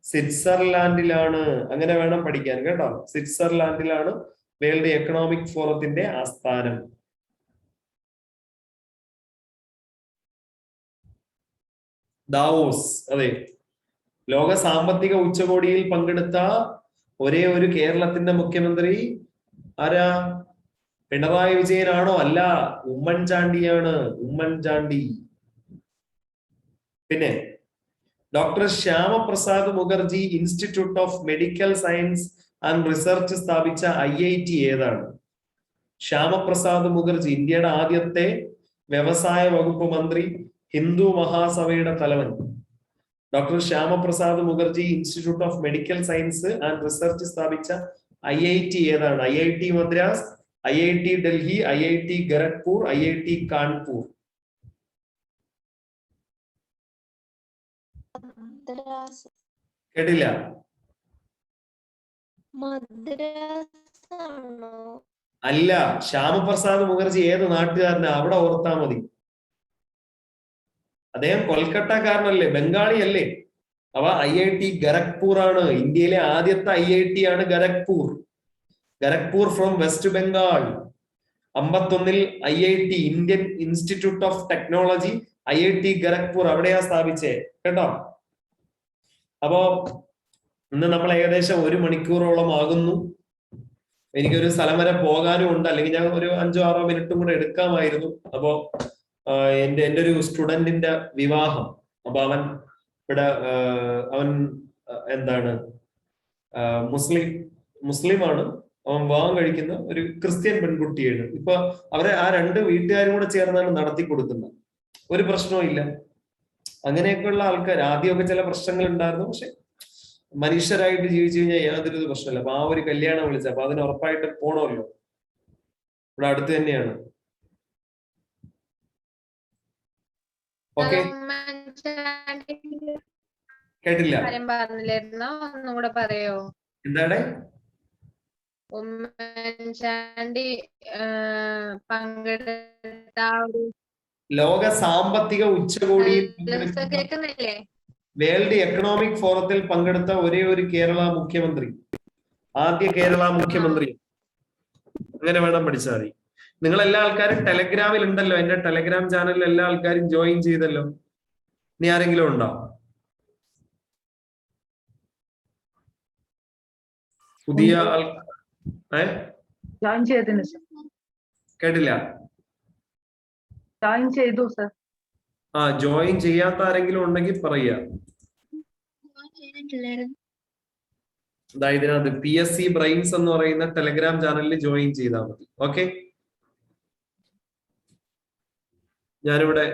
സ്വിറ്റ്സർലാൻഡിലാണ്. അങ്ങനെ വേണം പഠിക്കാൻ കേട്ടോ. സ്വിറ്റ്സർലാൻഡിലാണ് വേൾഡ് എക്കണോമിക് ഫോറത്തിന്റെ ആസ്ഥാനം. ദാവോസ്, അതെ. ലോക സാമ്പത്തിക ഉച്ചകോടിയിൽ പങ്കെടുത്ത ഒരേ ഒരു കേരളത്തിന്റെ മുഖ്യമന്ത്രി ആരാ? പിണറായി വിജയനാണോ? അല്ല, ഉമ്മൻചാണ്ടിയാണ്. ഉമ്മൻചാണ്ടി. പിന്നെ doctor Shyamaprasad Mukherjee institute of medical science and research സ്ഥാപിച്ച IIT ഏതാണ്? ശ്യാമപ്രസാദ് മുഖർജി, ഇന്ത്യയുടെ ആദ്യത്തെ വ്യവസായ വകുപ്പ് മന്ത്രി, ഹിന്ദു മഹാസഭയുടെ തലവൻ. Doctor Shyamaprasad Mukherjee institute of medical science and research സ്ഥാപിച്ച IIT ഏതാണ്? IIT Madras, IIT Delhi, IIT Kharagpur, IIT Kanpur. Madras. കേട്ടില്ല? മദ്രാസ് ആണോ? അല്ല, ശ്യാമപ്രസാദ് മുഖർജി ഏത് നാട്ടുകാരനാ? അവിടെ ഓർത്താ മതി. അദ്ദേഹം കൊൽക്കട്ടക്കാരനല്ലേ, ബംഗാളി അല്ലേ. അവ IIT ഖരഗ്പൂർ ആണ്. ഇന്ത്യയിലെ ആദ്യത്തെ IIT ആണ് Kharagpur. Kharagpur from west Bengal. 51 IIT Indian institute of technology IIT Kharagpur അവിടെയാ സ്ഥാപിച്ചേ, കേട്ടോ. അപ്പോ ഇന്ന് നമ്മൾ ഏകദേശം 1 മണിക്കൂറോളം ആകുന്നു. എനിക്കൊരു സ്ഥലം വരെ പോകാനും ഉണ്ട്, അല്ലെങ്കിൽ ഞാൻ ഒരു 5-6 മിനിറ്റും കൂടെ എടുക്കാമായിരുന്നു. അപ്പോ എന്റെ ഒരു സ്റ്റുഡന്റിന്റെ വിവാഹം. അപ്പൊ അവൻ ഇവിടെ അവൻ എന്താണ് മുസ്ലിമാണ്. അവൻ വിവാഹം കഴിക്കുന്ന ഒരു ക്രിസ്ത്യൻ പെൺകുട്ടിയാണ്. ഇപ്പൊ അവരെ ആ 2 വീട്ടുകാരും കൂടെ ചേർന്നാണ് നടത്തി കൊടുക്കുന്നത്. ഒരു പ്രശ്നവും ഇല്ല. അങ്ങനെയൊക്കെയുള്ള ആൾക്കാർ. ആദ്യമൊക്കെ ചില പ്രശ്നങ്ങൾ ഉണ്ടായിരുന്നു, പക്ഷെ മനുഷ്യരായിട്ട് ജീവിച്ചു കഴിഞ്ഞാൽ യാതൊരു പ്രശ്നമില്ല. അപ്പൊ ആ ഒരു കല്യാണം വിളിച്ചത്. അപ്പൊ അതിന് ഉറപ്പായിട്ട് പോണമല്ലോ. ഇവിടെ അടുത്ത് തന്നെയാണ്. ഓക്കെ, കേട്ടില്ല? കാര്യം പറഞ്ഞില്ലായിരുന്നോ? ഒന്നും കൂടെ പറയോ? എന്താണ്? ഉമ്മൻചാണ്ടി പങ്കെടുത്ത ഒരു ലോക സാമ്പത്തിക ഉച്ചകോടിയിൽ കേൾക്കുന്നില്ലേ? വേൾഡ് എക്കണോമിക് ഫോറത്തിൽ പങ്കെടുത്ത ഒരേ ഒരു കേരള മുഖ്യമന്ത്രി, ആദ്യ കേരള മുഖ്യമന്ത്രി. അങ്ങനെ വേണം പഠിച്ചാൽ മതി. നിങ്ങൾ എല്ലാ ആൾക്കാരും ടെലഗ്രാമിൽ ഉണ്ടല്ലോ. എന്റെ ടെലഗ്രാം ചാനലിൽ എല്ലാ ആൾക്കാരും ജോയിൻ ചെയ്തല്ലോ. ഇനി ആരെങ്കിലും ഉണ്ടോ? പുതിയ ആൾ? ജോയിൻ ചെയ്തിന് സർ. കേട്ടില്ല? ജോയിൻ ചെയ്തു സർ. ജോയിൻ ചെയ്യാത്ത ആരെങ്കിലും ഉണ്ടെങ്കിൽ പറയുക. അതായത് ഇതിനകത്ത് PSC ബ്രെയിൻസ് എന്ന് പറയുന്ന ടെലഗ്രാം ചാനലിൽ ജോയിൻ ചെയ്താൽ മതി. ഓക്കെ, ഞാനിവിടെ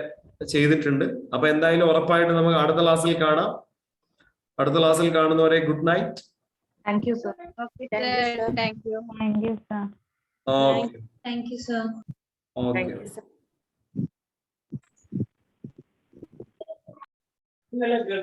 ചെയ്തിട്ടുണ്ട്. അപ്പൊ എന്തായാലും ഉറപ്പായിട്ട് നമുക്ക് അടുത്ത ക്ലാസ്സിൽ കാണാം. അടുത്ത ക്ലാസ്സിൽ കാണുന്നവരെ good night. Thank you sir. Thank you. Thank you sir. Okay, thank you sir. Okay.